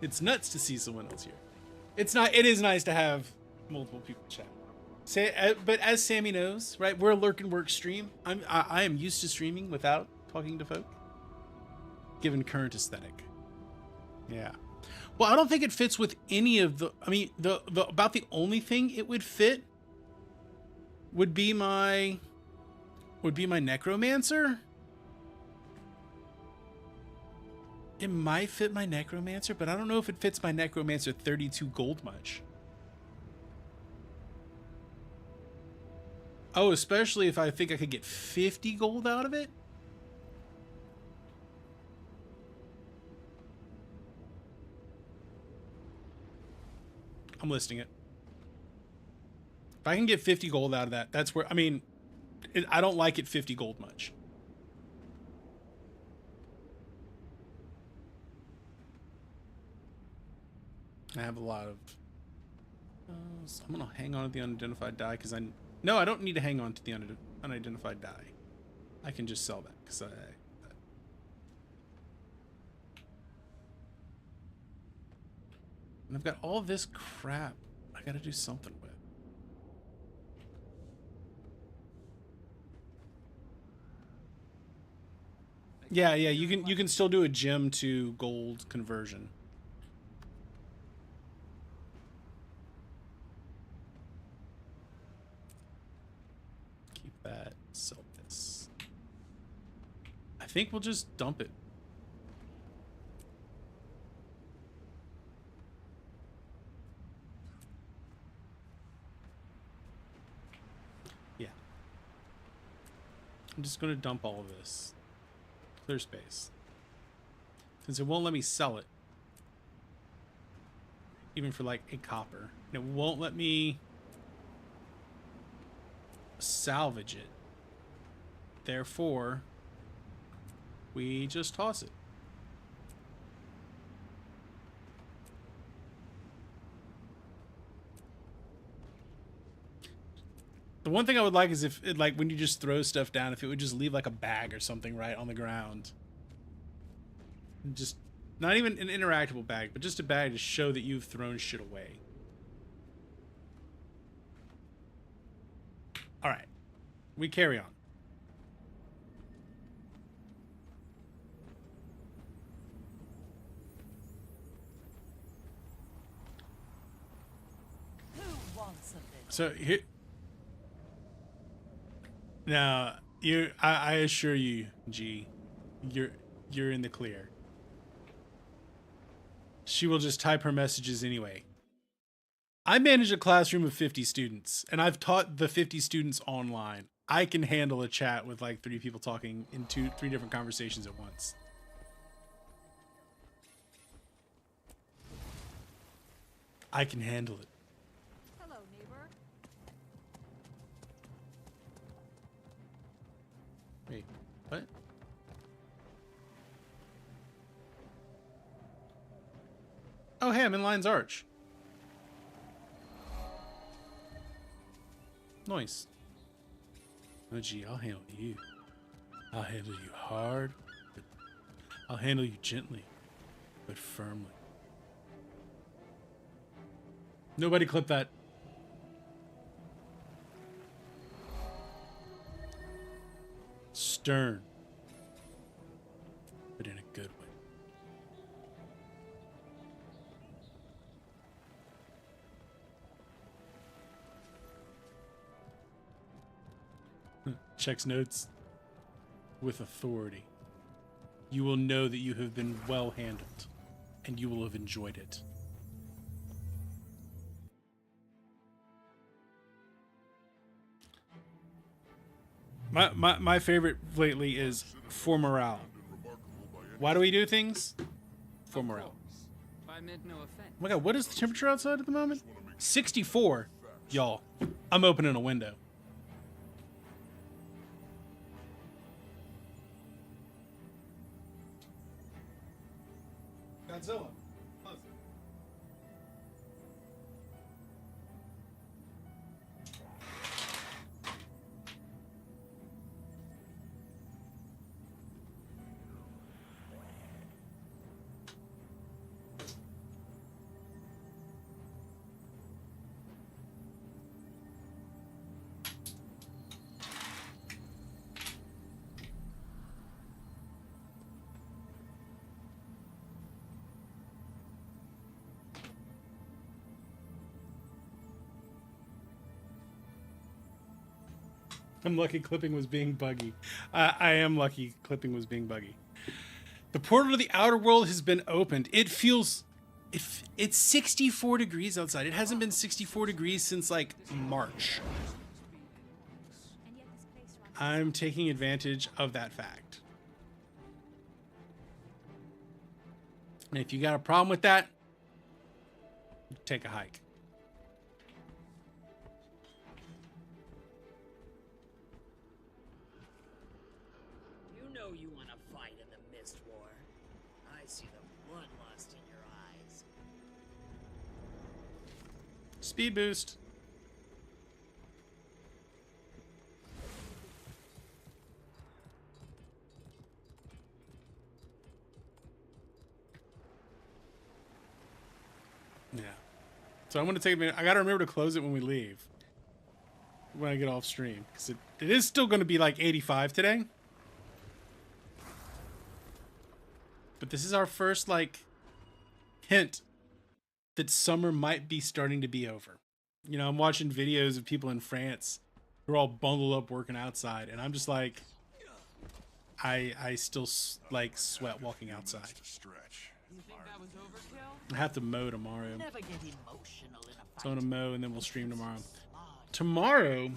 S2: It's nuts to see someone else here. It is nice to have multiple people chat. But as Sammy knows, right? We're a lurk and work stream. I am used to streaming without talking to folk, given current aesthetic. Yeah. Well, I don't think it fits with any of the. I mean, the about the only thing it would fit would be my necromancer. It might fit my necromancer, but I don't know if it fits my necromancer 32 gold much. Oh, especially if I think I could get 50 gold out of it. I'm listing it. If I can get 50 gold out of that, that's where, I mean, I don't like it 50 gold much. I have a lot of, so I'm going to hang on to the unidentified die because no, I don't need to hang on to the unidentified die. I can just sell that because and I've got all this crap I got to do something with. Yeah, you can still do a gem to gold conversion. Keep that, sell this. think we'll just dump it. Yeah. I'm just going to dump all of this. Clear space. Since it won't let me sell it. Even for like a copper. And it won't let me salvage it. Therefore, we just toss it. The one thing I would like is if it, like when you just throw stuff down, if it would just leave like a bag or something right on the ground. Just not even an interactable bag, but just a bag to show that you've thrown shit away. All right, we carry on.
S5: Who wants a bit?
S2: So here, now I assure you, G, you're in the clear. She will just type her messages anyway. I manage a classroom of 50 students, and I've taught the 50 students online. I can handle a chat with like 3 people talking in 3 different conversations at once. I can handle it.
S8: Hello, neighbor.
S2: Wait, what? Oh, hey, I'm in Lion's Arch. Nice. Oh, gee, I'll handle you. I'll handle you hard, but I'll handle you gently, but firmly. Nobody clip that. Stern, but in a good way. Checks notes. With authority. You will know that you have been well handled, and you will have enjoyed it. My favorite lately is for morale. Why do we do things? For morale.
S10: I meant no offense.
S2: Oh my god, what is the temperature outside at the moment? 64. Y'all, I'm opening a window. Godzilla. I'm lucky clipping was being buggy. I am lucky clipping was being buggy. The portal to the outer world has been opened. It feels... It's 64 degrees outside. It hasn't been 64 degrees since, like, March. I'm taking advantage of that fact. And if you got a problem with that, take a hike.
S11: You want to fight in the Mist War. I see the bloodlust in your eyes.
S2: Speed boost. Yeah. So I'm going to take a minute. I got to remember to close it when we leave. When I get off stream. Because it is still going to be like 85 today. But this is our first, like, hint that summer might be starting to be over. You know, I'm watching videos of people in France who are all bundled up working outside, and I'm just like, I still like sweat walking outside.
S5: You think that was overkill?
S2: I have to mow tomorrow.
S11: Never get emotional in a fight.
S2: So I'm gonna mow and then we'll stream tomorrow. Tomorrow,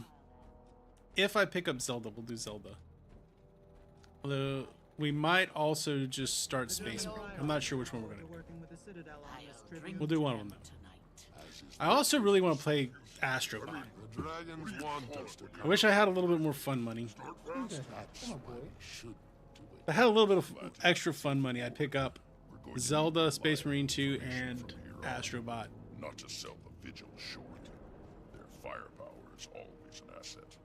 S2: if I pick up Zelda, we'll do Zelda. Although we might also just start Space Marine. I'm not sure which one we're gonna do.
S6: Working with the Citadel on this tribute.
S2: We'll do one of them though. I also really want to play Astrobot.
S1: The dragons want us to
S2: I wish I had a little bit more fun money.
S1: should do it.
S2: If I had a little bit of extra fun money, I'd pick up Zelda, Space Marine 2, and Astrobot.
S9: Not to sell the Vigil short. Their firepower is always an asset.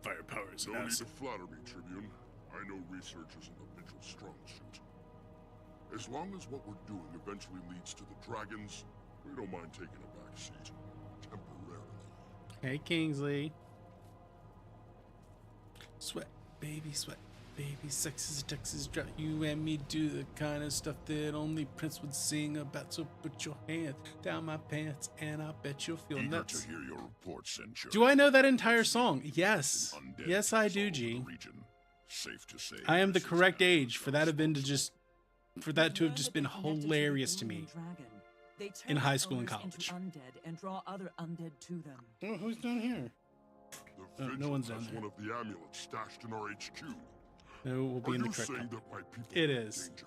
S2: Firepower is
S1: No need to flatter me, Tribune. I know research isn't the Vigil's strong suit. As long as what we're doing eventually leads to the dragons, we don't mind taking a back seat. Temporarily.
S2: Hey, Kingsley. Sweat, baby, sweat. Baby, sex is Texas drought. You and me do the kind of stuff that only Prince would sing about. So put your hands down my pants, and I bet you'll feel
S9: Eager
S2: nuts.
S9: to hear your report, Centurion.
S2: Do I know that entire song? Yes.
S9: Undead
S2: Yes, I do,
S9: control
S2: G.
S9: the region. Safe to say
S2: I am the
S9: this is
S2: correct
S9: now
S2: age for that have been to just for that to have
S5: Learn
S2: just
S5: that
S2: been
S5: they connected to the
S2: hilarious to me.
S5: Alien dragon. They turn
S2: in high
S5: its
S2: school and
S5: owners
S2: college.
S5: into undead and draw other undead to them.
S2: Oh, who's down here?
S1: The
S2: Oh,
S1: Vigil
S2: no one's
S1: has
S2: down there.
S1: one of the amulets stashed in our HQ.
S2: No, we'll be
S1: Are
S2: in the
S1: you
S2: correct
S1: saying
S2: company.
S1: that my people
S2: It
S1: are in
S2: is.
S1: danger?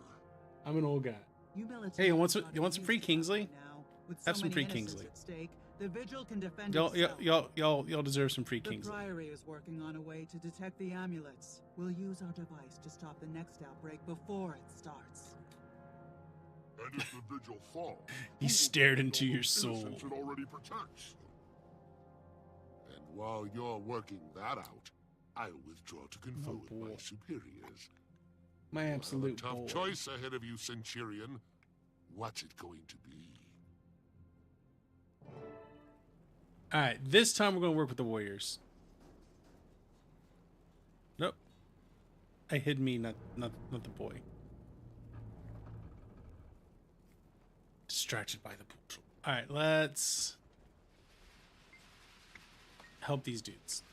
S2: I'm an old guy.
S6: You military
S2: Hey, you want some-
S6: are
S2: you want some
S6: used
S2: free
S6: to that
S2: Kingsley?
S6: right now. With
S2: Have
S6: so
S2: some
S6: many
S2: free
S6: innocents
S2: Kingsley.
S6: at stake, the Vigil can defend
S2: Y'all
S6: itself.
S2: y'all deserve some free
S6: The
S2: Kingsley.
S6: Priory is working on a way to detect the amulets. We'll use our device to stop the next outbreak before it starts.
S1: And if the Vigil fall,
S2: He
S1: who will
S2: stared
S1: protect
S2: into
S1: all
S2: your
S1: those
S2: soul.
S1: innocents it already protects? And while you're working that out, I'll withdraw to confer with my
S2: boy.
S1: superiors.
S2: My
S1: You have a
S2: absolute
S1: tough
S2: boy.
S1: choice ahead of you, Centurion. What's it going to be?
S2: All right, this time we're gonna work with the Warriors. Nope. I hid me, not the boy. Distracted by the portal. All right, let's help these dudes.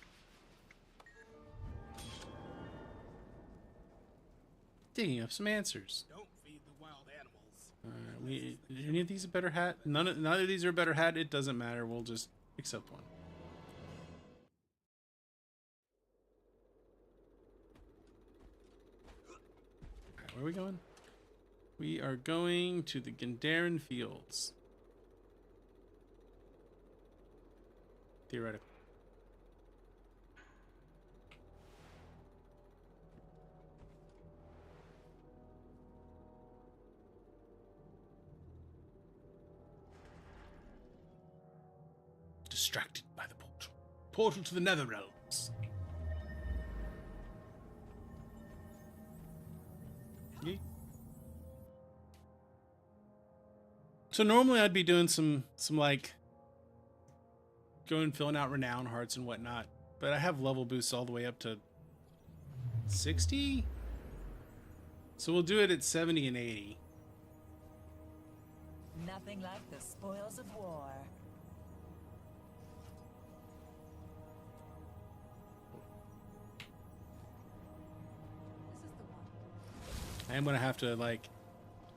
S2: Digging up some answers.
S10: Don't feed the wild animals.
S2: All right, any of these a better hat? None of these are a better hat. It doesn't matter. We'll just accept one. All right, where are we going? We are going to the Gandaren Fields. Theoretically. Distracted by the portal. Portal to the Nether Realms. Yeet. So normally I'd be doing some like going filling out renown hearts and whatnot, but I have level boosts all the way up to 60. So we'll do it at 70 and 80.
S5: Nothing like the spoils of war.
S4: This is the one.
S2: I am gonna have to like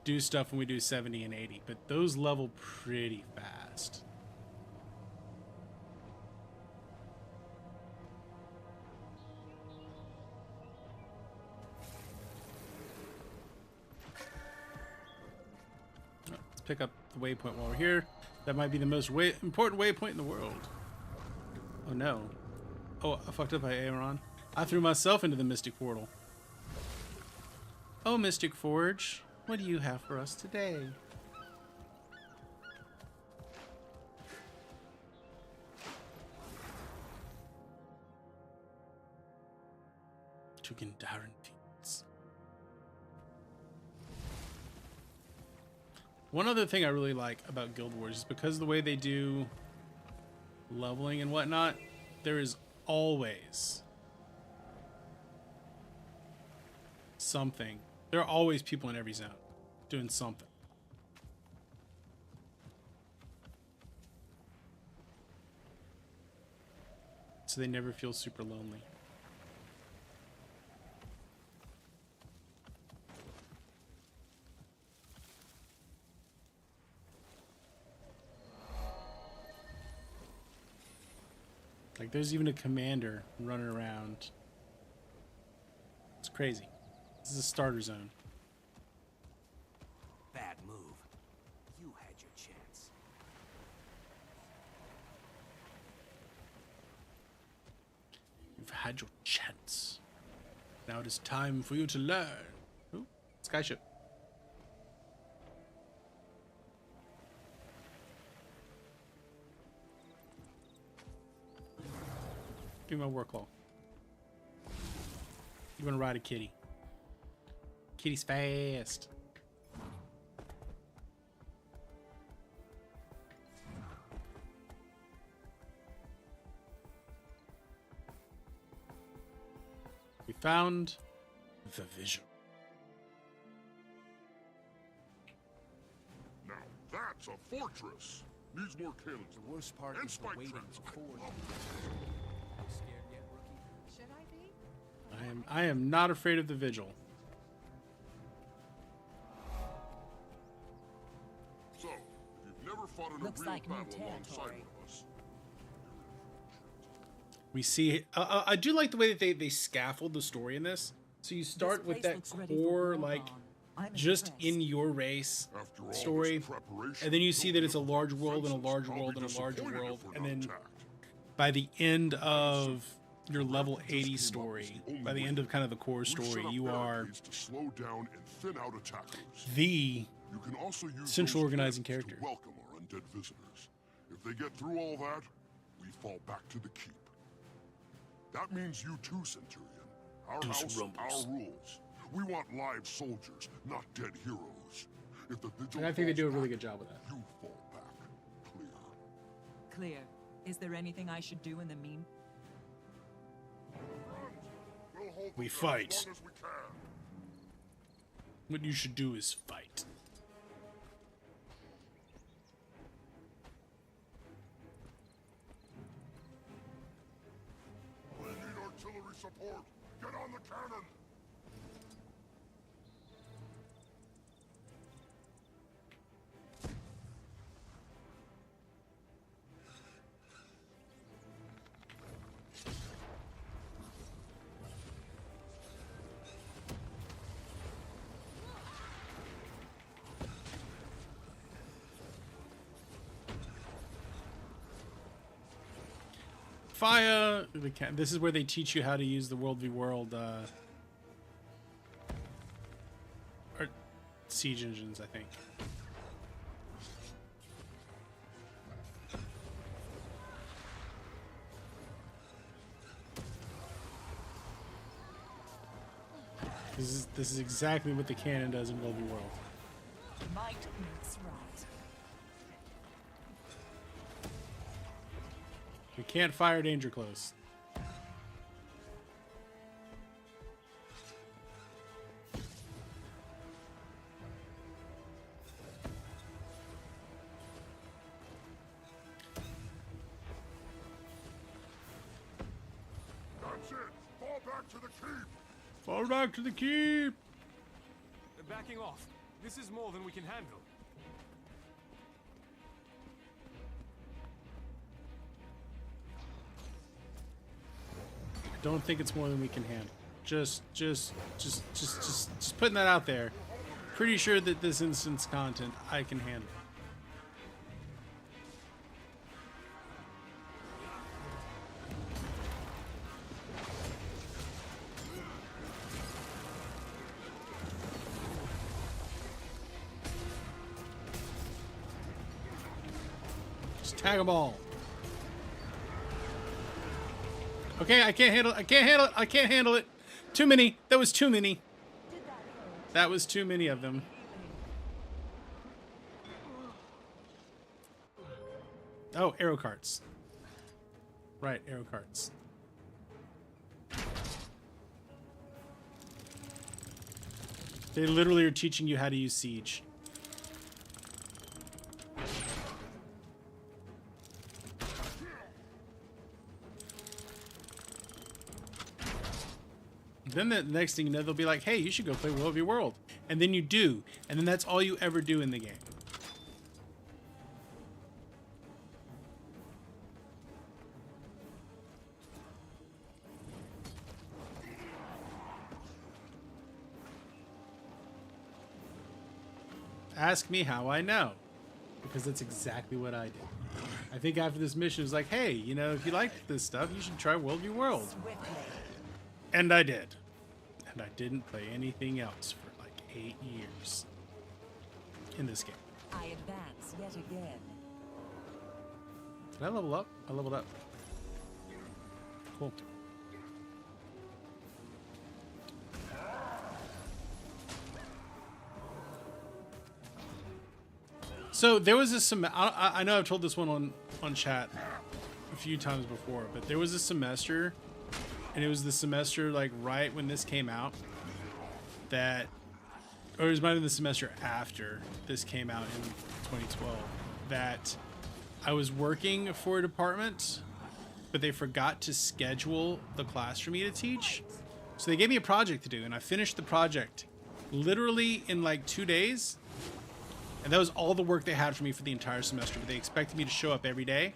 S2: do stuff when we do 70 and 80, but those level pretty fast. Let's pick up the waypoint while we're here. That might be the most important waypoint in the world. Oh no. Oh, I fucked up by Aaron. I threw myself into the Mystic Portal. Oh, Mystic Forge, what do you have for us today? To Gandaren Fields. One other thing I really like about Guild Wars is because of the way they do leveling and whatnot, there is always something. There are always people in every zone doing something. So they never feel super lonely. Like, there's even a commander running around. It's crazy. This is a starter zone.
S12: Bad move. You had your chance.
S2: You've had your chance. Now it is time for you to learn. Ooh, skyship. Give me my work law. You wanna ride a kitty? Kitty's fast. We found the vision.
S1: Now that's a fortress. Needs more cannons.
S12: The worst part
S1: And
S12: is the
S1: spike
S12: waiting
S1: traps.
S12: before. Scared yet, rookie?
S4: Should I be?
S2: I am not afraid of the vigil.
S1: So, if you've never fought in
S5: Looks
S1: a real
S5: like new
S1: battle alongside
S5: territory.
S1: one of us,
S2: We see. I do like the way that they scaffold the story in this. So you start
S5: This
S2: with
S5: place
S2: that
S5: looks ready for
S2: core,
S5: war
S2: like,
S5: on. I'm
S2: just
S5: impressed.
S2: in your race
S1: after all
S2: story,
S1: this preparation,
S2: and then you see that it's a
S1: building
S2: large
S1: up
S2: world and a
S1: defenses,
S2: large
S1: I'll
S2: world
S1: be
S2: and a larger
S1: disappointed
S2: world,
S1: if we're
S2: and
S1: not
S2: then
S1: attacked.
S2: by the end of your level
S1: Just
S2: 80
S1: came up as
S2: story,
S1: the only
S2: by the
S1: way.
S2: end of kind of the core
S1: We've set
S2: story,
S1: up
S2: you are
S1: barricades to slow down and thin out attackers.
S2: the
S1: You can also use
S2: central
S1: those
S2: organizing
S1: cannons
S2: character.
S1: to welcome our undead visitors. If they get through all that, we fall back to the keep. That means you too, Centurion. Our
S2: Deuce
S1: house,
S2: rumbles.
S1: our rules. We want live soldiers, not dead heroes. If the vigil
S2: And I think they
S1: falls
S2: do a really
S1: back,
S2: good job with that.
S1: You fall back. Clear.
S5: Clear. Is there anything I should do in the mean?
S1: We'll hold
S2: We
S1: them there
S2: fight.
S1: as long as we can.
S2: What you should do is fight.
S1: We need artillery support. Get on the cannon.
S2: Fire! This is where they teach you how to use the World v World or siege engines, I think. This is exactly what the cannon does in World v World.
S5: Might makes right.
S2: We can't fire danger close.
S1: That's it. Fall back to the keep.
S2: Fall back to the keep!
S12: They're backing off. This is more than we can handle.
S2: I don't think it's more than we can handle. Just putting that out there. Pretty sure that this instance content I can handle. Just tag them all. Okay, I can't handle it. I can't handle it. I can't handle it. Too many. That was too many. That was too many of them. Oh, arrow carts. Right, arrow carts. They literally are teaching you how to use siege. Then the next thing you know, they'll be like, hey, you should go play World v World. And then you do. And then that's all you ever do in the game. Ask me how I know. Because that's exactly what I did. I think after this mission, it was like, hey, you know, if you like this stuff, you should try World v. World. And I did. And I didn't play anything else for like 8 years in this game.
S5: I advance yet again.
S2: Did I level up? I leveled up. Cool. So there was a I know I've told this one on chat a few times before, but there was a semester, and it was the semester like right when this came out, that, or it might have been the semester after this came out in 2012, that I was working for a department, but they forgot to schedule the class for me to teach. So they gave me a project to do, and I finished the project literally in like 2 days. And that was all the work they had for me for the entire semester. But they expected me to show up every day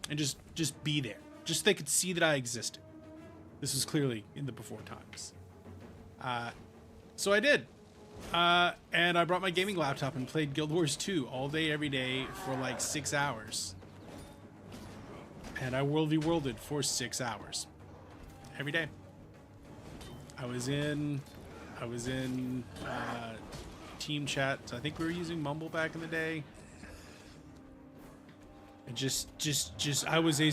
S2: and just be there. Just so they could see that I existed. This was clearly in the before times. So I did. And I brought my gaming laptop and played Guild Wars 2 all day, every day for like 6 hours. And I World v. Worlded for 6 hours. Every day. I was in team chat. I think we were using Mumble back in the day. And I was a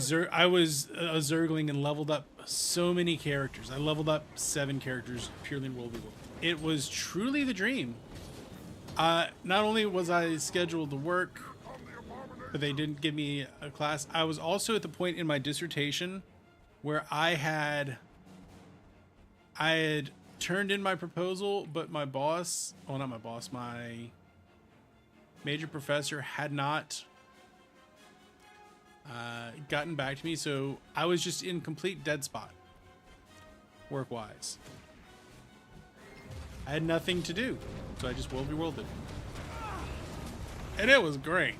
S2: Zergling and leveled up so many characters. I leveled up 7 characters purely in World v. World. It was truly the dream. Not only was I scheduled to work, but they didn't give me a class. I was also at the point in my dissertation where I had turned in my proposal, but my boss, well, not my boss, my major professor had not gotten back to me, so I was just in complete dead spot, work-wise. I had nothing to do, so I just World v. Worlded. And it was great.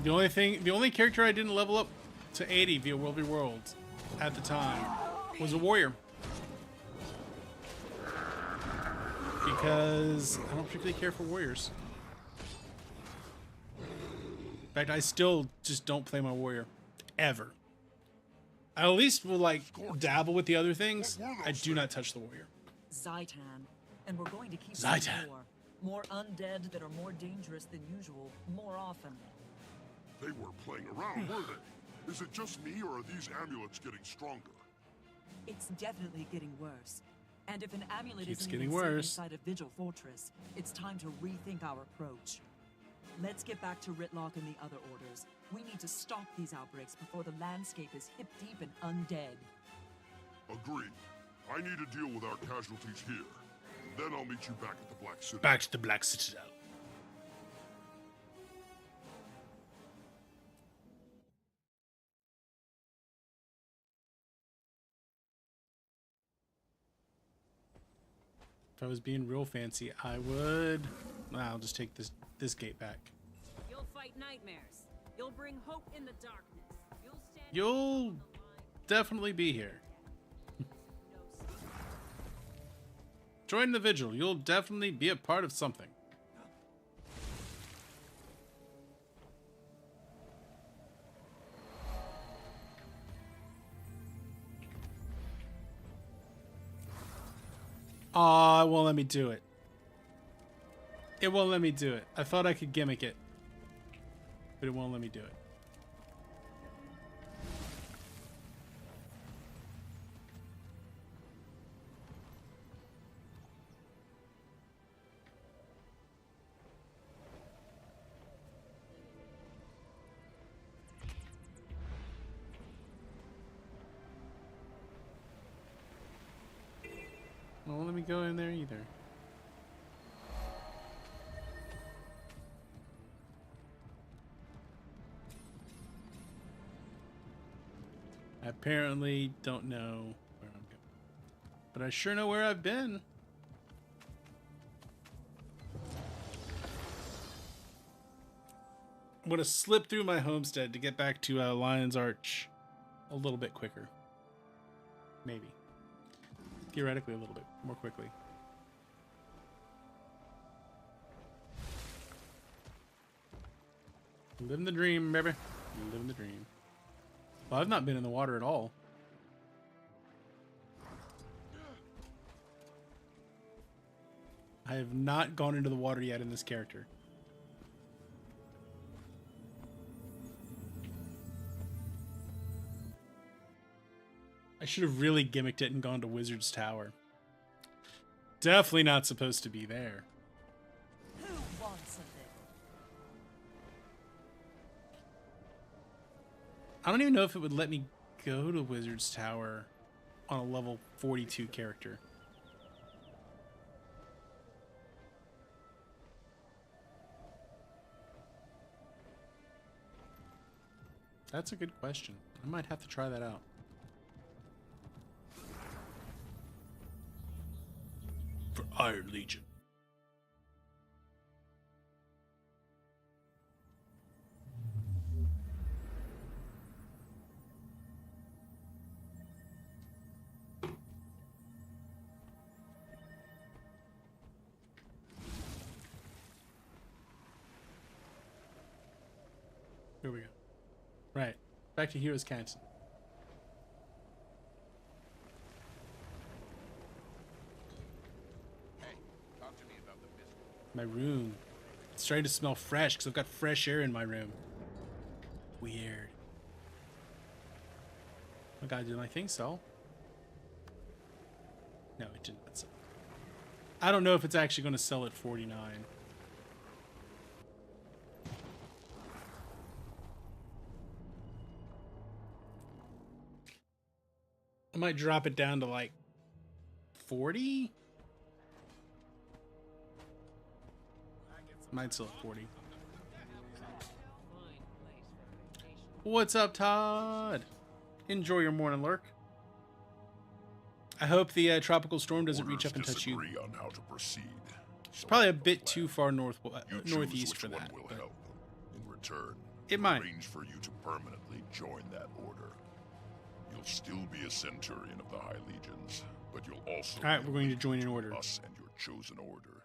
S2: The only character I didn't level up to 80 via World v. World at the time was a warrior, because I don't particularly care for warriors. In fact, I still just don't play my warrior ever. I at least will like dabble with the other things. I do not touch the warrior.
S5: Zaitan, and we're going to keep
S2: Zaitan.
S5: More undead that are more dangerous than usual more often.
S1: They weren't playing around, were they? Is it just me, or are these amulets getting stronger?
S5: It's definitely getting worse. And if an amulet
S2: Keeps
S5: isn't
S2: getting
S5: even safe
S2: worse.
S5: inside a Vigil Fortress, it's time to rethink our approach. Let's get back to Ritlock and the other orders. We need to stop these outbreaks before the landscape is hip-deep in undead.
S1: Agreed. I need to deal with our casualties here. Then I'll meet you back at the Black Citadel.
S2: Back to the Black Citadel. If I was being real fancy, I would... I'll just take this gate back.
S7: You'll fight nightmares. You'll bring hope in the darkness.
S2: You'll definitely be here. Join the Vigil. You'll definitely be a part of something. Aw, it won't let me do it. It won't let me do it. I thought I could gimmick it, but it won't let me do it. Won't let me go in there either. I apparently don't know where I'm going, but I sure know where I've been. I'm gonna slip through my homestead to get back to Lion's Arch a little bit quicker. Maybe. Theoretically, a little bit more quickly. Living the dream, baby. Living the dream. Well, I've not been in the water at all. I have not gone into the water yet in this character. I should have really gimmicked it and gone to Wizard's Tower. Definitely not supposed to be there.
S5: Who wants a thing?
S2: I don't even know if it would let me go to Wizard's Tower on a level 42 character. That's a good question. I might have to try that out. For Iron Legion. Here we go. Right. Back to Heroes Canton.
S1: Hey, talk to me about the business.
S2: My room. It's starting to smell fresh because I've got fresh air in my room. Weird. Oh god, did my thing sell? No, it did not sell. I don't know if it's actually going to sell at 49. I might drop it down to like 40. Might sell at 40. What's up, Todd? Enjoy your morning lurk. I hope the tropical storm doesn't reach up and touch you.
S1: On how to proceed.
S2: It's probably a bit too far northeast for that.
S1: Will help. In return,
S2: it might
S1: arrange for you to permanently join that order. You'll still be a centurion of the High Legions, but you'll also.
S2: All right, we're going to join an order.
S1: Us and your chosen order.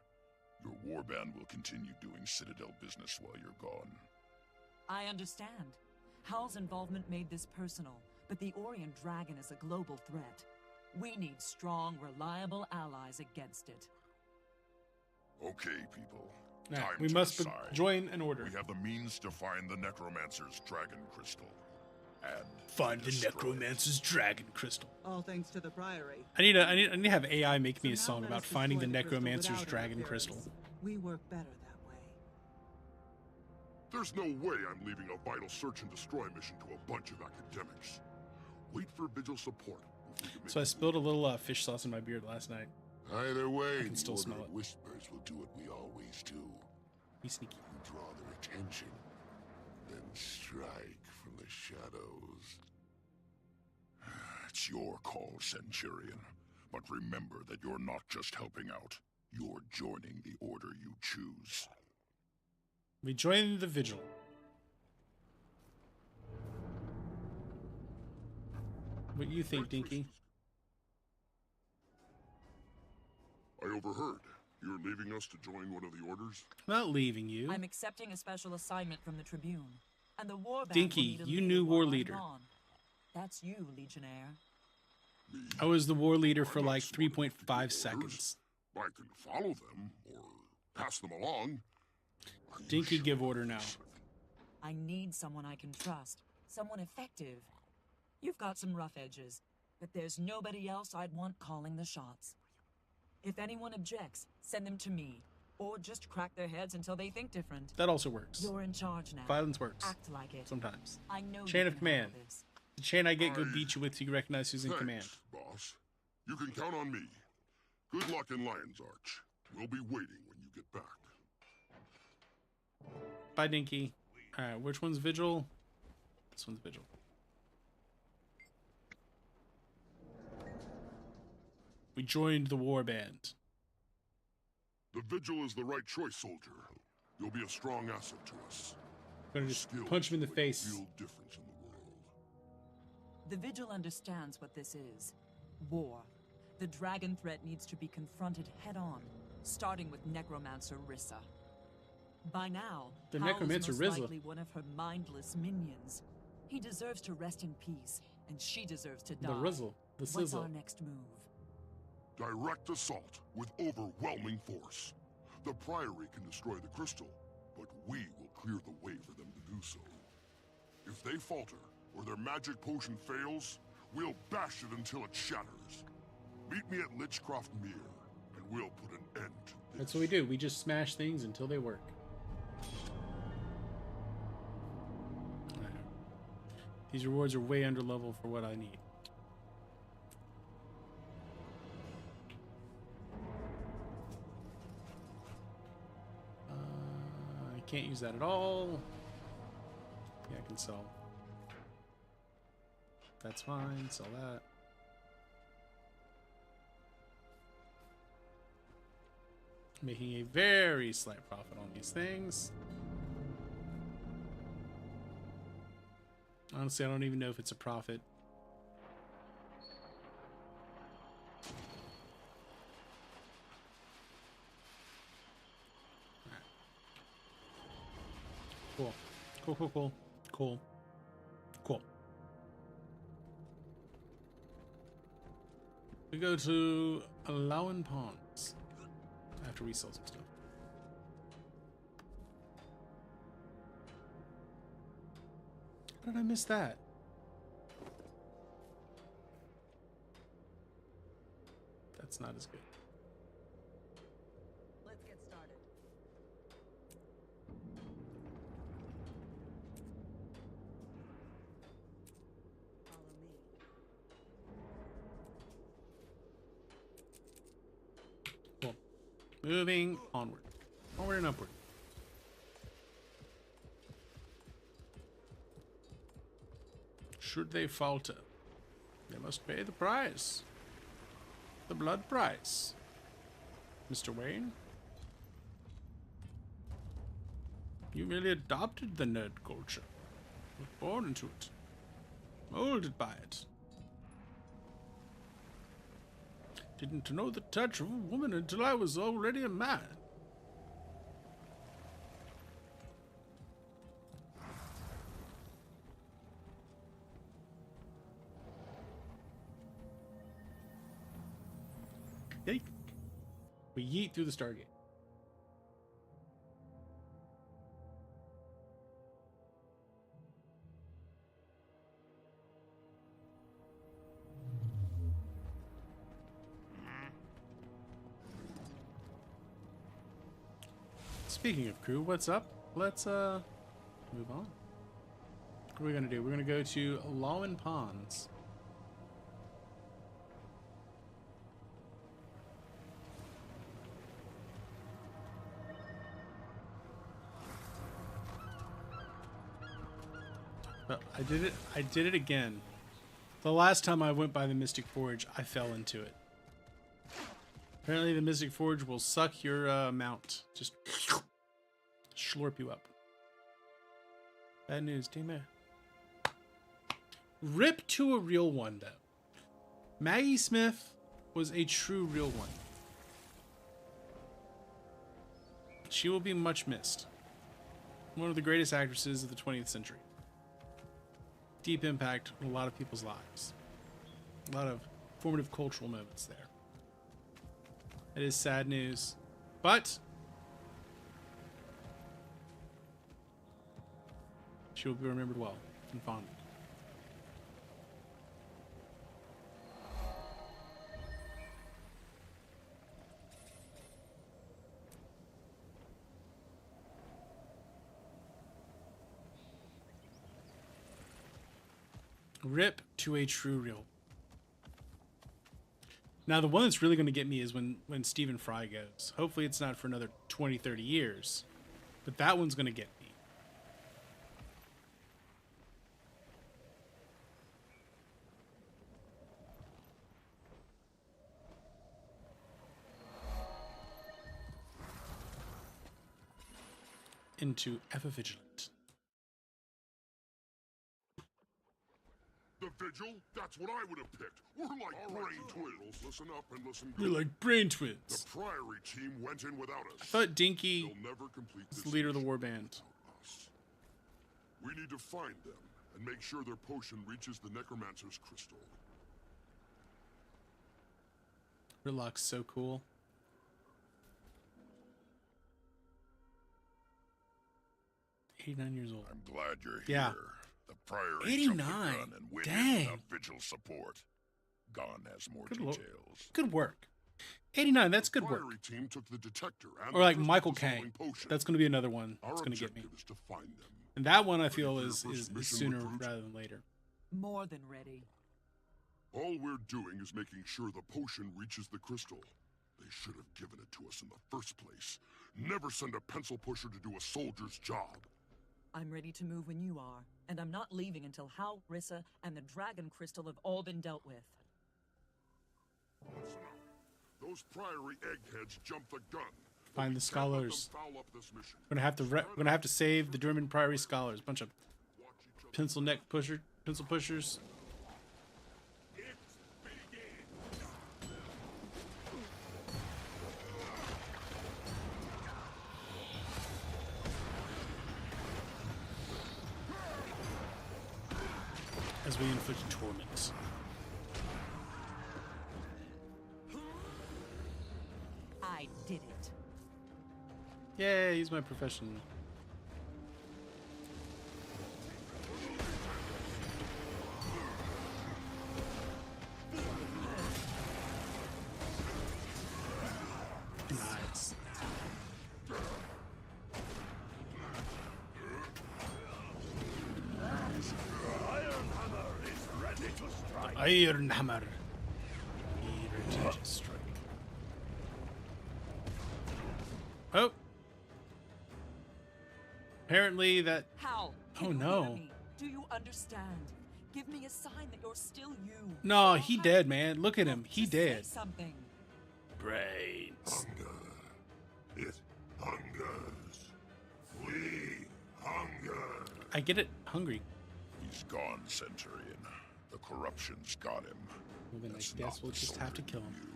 S1: Your warband will continue doing Citadel business while you're gone.
S5: I understand. Hal's involvement made this personal, but the Orient Dragon is a global threat. We need strong, reliable allies against it.
S1: Okay, people.
S2: Right,
S1: Time
S2: we
S1: to
S2: must
S1: decide.
S2: join an order.
S1: We have the means to find the Necromancer's Dragon Crystal. And
S2: find the
S1: destroy
S2: Necromancer's Dragon Crystal.
S6: All thanks to the Priory.
S2: I need to have AI make me a
S6: So now
S2: song
S6: let
S2: about
S6: us
S2: finding the
S6: destroy crystal
S2: Necromancer's
S6: without
S2: Dragon
S6: interference.
S2: Crystal.
S6: We work better that way.
S1: There's no way I'm leaving a vital search and destroy mission to a bunch of academics. Wait for Vigil support.
S2: So I spilled a little fish sauce in my beard last night.
S1: Either way,
S2: I can still smell it.
S1: Whispers will do what we always do.
S2: Be sneaky.
S1: You draw their attention, then strike from the shadows. It's your call, Centurion. But remember that you're not just helping out. You're joining the order you choose.
S2: We join the Vigil. What do you think, Dinky?
S1: I overheard. You're leaving us to join one of the orders?
S2: I'm not leaving you.
S5: I'm accepting a special assignment from the Tribune. And the warband
S2: Dinky,
S5: will need a
S2: you
S5: leader
S2: knew war
S5: while I'm
S2: leader.
S5: gone. That's you, Legionnaire.
S2: I was the war leader for like 3.5 seconds.
S1: I can follow them, or pass them along.
S2: Dinky, give order now.
S5: I need someone I can trust. Someone effective. You've got some rough edges, but there's nobody else I'd want calling the shots. If anyone objects, send them to me. Or just crack their heads until they think different.
S2: That also works.
S5: You're in charge now.
S2: Violence works.
S5: Act like it.
S2: Sometimes.
S5: I know
S2: Chain
S5: you
S2: of
S5: can
S2: command.
S5: handle this.
S2: The chain I get go beat you with so you recognize who's in
S1: Thanks,
S2: command.
S1: boss. You can count on me. Good luck in Lion's Arch. We'll be waiting when you get back.
S2: Bye, Dinky. Alright, which one's Vigil? This one's Vigil. We joined the war band.
S1: The Vigil is the right choice, soldier. You'll be a strong asset to us.
S2: I'm gonna just
S1: Skills
S2: punch him in the
S1: make a
S2: face.
S1: real difference in the world.
S5: The Vigil understands what this is. War. The dragon threat needs to be confronted head-on, starting with Necromancer Rissa. By now,
S2: The
S5: Howl
S2: Necromancer
S5: is most
S2: Rissa.
S5: likely one of her mindless minions. He deserves to rest in peace, and she deserves to die.
S2: The Rizzle. The
S5: What's
S2: Sizzle.
S5: our next move?
S1: Direct assault with overwhelming force. The Priory can destroy the crystal, but we will clear the way for them to do so. If they falter, or their magic potion fails, we'll bash it until it shatters. Meet me at Lichcroft Mere, and we'll put an end to this.
S2: That's what we do. We just smash things until they work. Alright. These rewards are way under level for what I need. I can't use that at all. Yeah, I can sell. That's fine. Sell that. Making a very slight profit on these things. Honestly, I don't even know if it's a profit. Alright. Cool. Cool, cool, cool. Cool. Cool. We go to Lowen Ponds after we sell some stuff. How did I miss that? That's not as good.
S7: Let's get started. Follow me.
S2: Cool. Moving onward. Onward and upward. Should they falter, they must pay the price. The blood price. Mr. Wayne? You merely adopted the nerd culture. Was born into it. Molded by it. Didn't know the touch of a woman until I was already a man. Yeet. We yeet through the Stargate. Speaking of crew, what's up? Let's move on. What are we gonna do? We're gonna go to Lowen Ponds. I did it again. The last time I went by the Mystic Forge, I fell into it. Apparently the Mystic Forge will suck your mount. Just slurp you up. Bad news, team. Rip to a real one, though. Maggie Smith was a true real one. She will be much missed. One of the greatest actresses of the 20th century. Deep impact on a lot of people's lives. A lot of formative cultural moments there. It is sad news, but she will be remembered well and fondly. Rip to a true real. Now, the one that's really going to get me is when Stephen Fry goes. Hopefully it's not for another 20, 30 years. But that one's going to get me. Into Ever Vigilant.
S1: The Nigel? That's what I would have picked. We're like brain twins. Listen up and listen
S2: We're
S1: good.
S2: like brain twins.
S1: The Priory team went in without us.
S2: I thought Dinky
S1: They'll never complete
S2: was
S1: this
S2: the leader of the
S1: mission
S2: war band.
S1: without us. We need to find them and make sure their potion reaches the Necromancer's crystal.
S2: Gridlock's so cool. $89 old.
S1: I'm glad you're
S2: Yeah.
S1: here. The Priory
S2: 89.
S1: jumped the gun and went
S2: Dang.
S1: in without Vigil support. Gon has more details.
S2: Good work. 89, that's good work.
S1: Priory team took the detector and
S2: Or like
S1: the
S2: Michael
S1: crystal-dissolving
S2: Kang.
S1: potion.
S2: That's going to be another one
S1: Our
S2: that's going to get me.
S1: objective is to find them.
S2: And that one I feel
S1: Ready
S2: is
S1: for your first mission,
S2: sooner
S1: recruit?
S2: rather than later.
S5: More than ready.
S1: All we're doing is making sure the potion reaches the crystal. They should have given it to us in the first place. Never send a pencil pusher to do a soldier's job.
S5: I'm ready to move when you are, and I'm not leaving until Hal, Rissa, and the Dragon Crystal have all been dealt with.
S1: Listen up. Those Priory eggheads jumped the gun.
S2: Find the
S1: We can't let them
S2: scholars.
S1: foul up this mission.
S2: We're gonna have to save the German Priory scholars. Bunch of pencil pushers. As we inflict torment.
S5: I did it.
S2: Yay, he's my profession. Nice. Iron Hammer. Ready to strike. Oh. Apparently that.
S5: Hal,
S2: Oh,
S5: can you
S2: no.
S5: hear me? Do you understand? Give me a sign that you're still you.
S2: No,
S5: You
S2: he
S5: have
S2: dead, man. Look at him. He
S5: to say
S2: dead.
S5: something.
S2: Brains.
S1: Hunger. It hungers. We hunger.
S2: I get it. Hungry.
S1: He's gone, Centurion. The corruption's got him.
S2: Well, then
S1: That's
S2: I guess
S1: not
S2: we'll
S1: the
S2: just have to
S1: soldier
S2: kill him.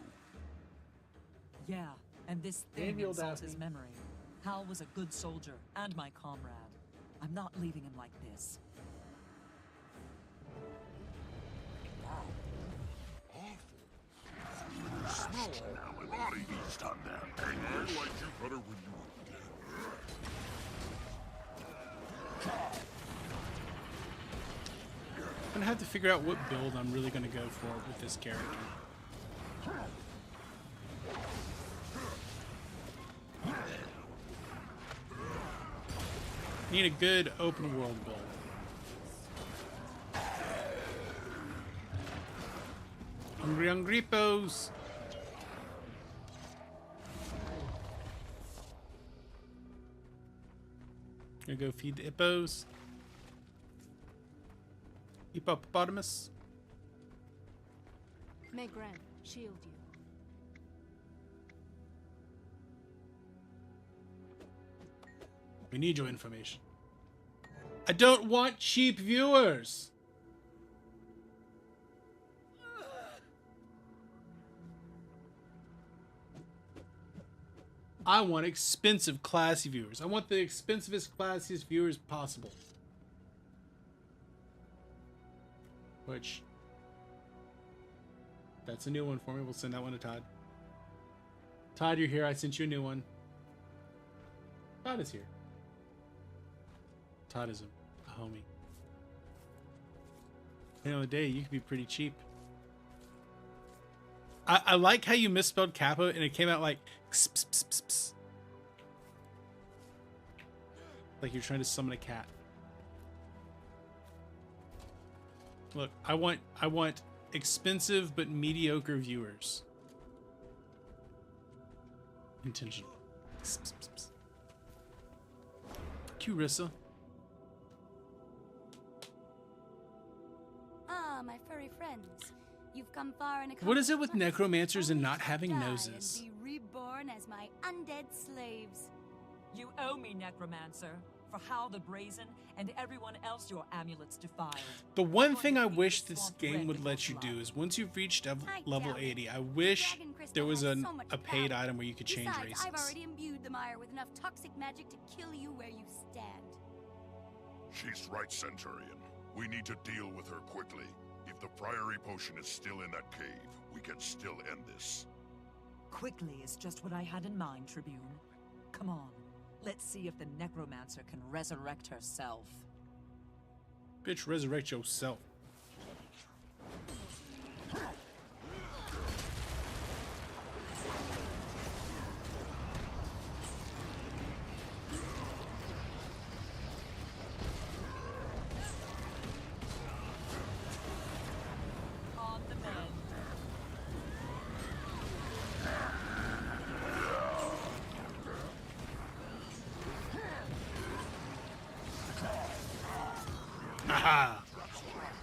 S5: Yeah, and this thing
S2: Maybe he'll
S5: insults
S2: die.
S5: his memory. Hal was a good soldier and my comrade. I'm not leaving him like this.
S1: Smell now and body east on them. I like you better when you were dead.
S2: I'm gonna have to figure out what build I'm really gonna go for with this character. Need a good open world build. Hungry hippos. Gonna go feed the hippos. Hippopotamus.
S13: May Gren shield you.
S2: We need your information. I don't want cheap viewers. I want expensive, classy viewers. I want the expensivest, classiest viewers possible. Which, that's a new one for me. We'll send that one to Todd. Todd, you're here. I sent you a new one. Todd is here. Todd is a homie. At the end of the day, you could be pretty cheap. I like how you misspelled Kappa and it came out like ps, ps, ps, ps, ps. Like you're trying to summon a cat. Look, I want expensive but mediocre viewers. Intentional. Ps, ps, ps, ps. Fuck you, Rissa.
S3: Ah, my furry friends. You've come far in a
S2: What is it with
S3: complex life.
S2: necromancers and not having
S3: Die
S2: noses?
S3: And be reborn as my undead slaves.
S5: You owe me, Necromancer. For Hal the Brazen and everyone else your amulets defiled.
S2: The one thing I wish this game would let you do is once you've reached level 80, I wish there was a paid item where you could change races.
S3: I've already imbued the mire with enough toxic magic to kill you where you stand.
S1: She's right, Centurion. We need to deal with her quickly. If the Priory potion is still in that cave, we can still end this.
S5: Quickly is just what I had in mind, Tribune. Come on, let's see if the Necromancer can resurrect herself.
S2: Bitch, resurrect yourself.
S5: On the mend.
S2: Aha!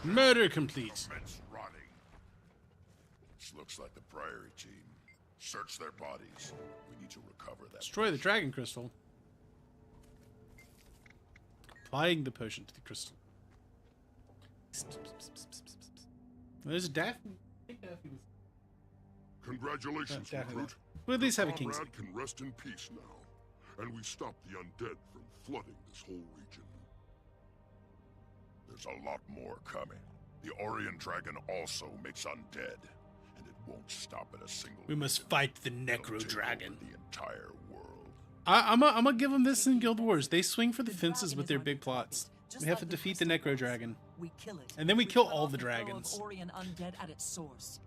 S2: Murder complete.
S1: Men's rotting. This looks like the Priory team. Search their bodies. We need to recover that.
S2: Destroy the dragon crystal. Applying the potion to the crystal. There's a Daphne. I think Daphne was...
S1: Congratulations,
S2: Daphne.
S1: recruit.
S2: We'll at least have a
S1: Your
S2: king's.
S1: comrade can rest in peace now, and we stopped the undead from flooding this whole region. There's a lot more coming. The Orion Dragon also makes undead, and it won't stop at a single.
S2: We must fight the
S1: It'll
S2: Necro
S1: take
S2: Dragon.
S1: over the entire world.
S2: I'm gonna give them this in Guild Wars. They swing for the fences with their big plots. We have to defeat the Necro Dragon.
S5: We kill it.
S2: And then we kill
S5: cut
S2: all
S5: off
S2: the
S5: flow of
S2: dragons.
S5: Orion undead at its source.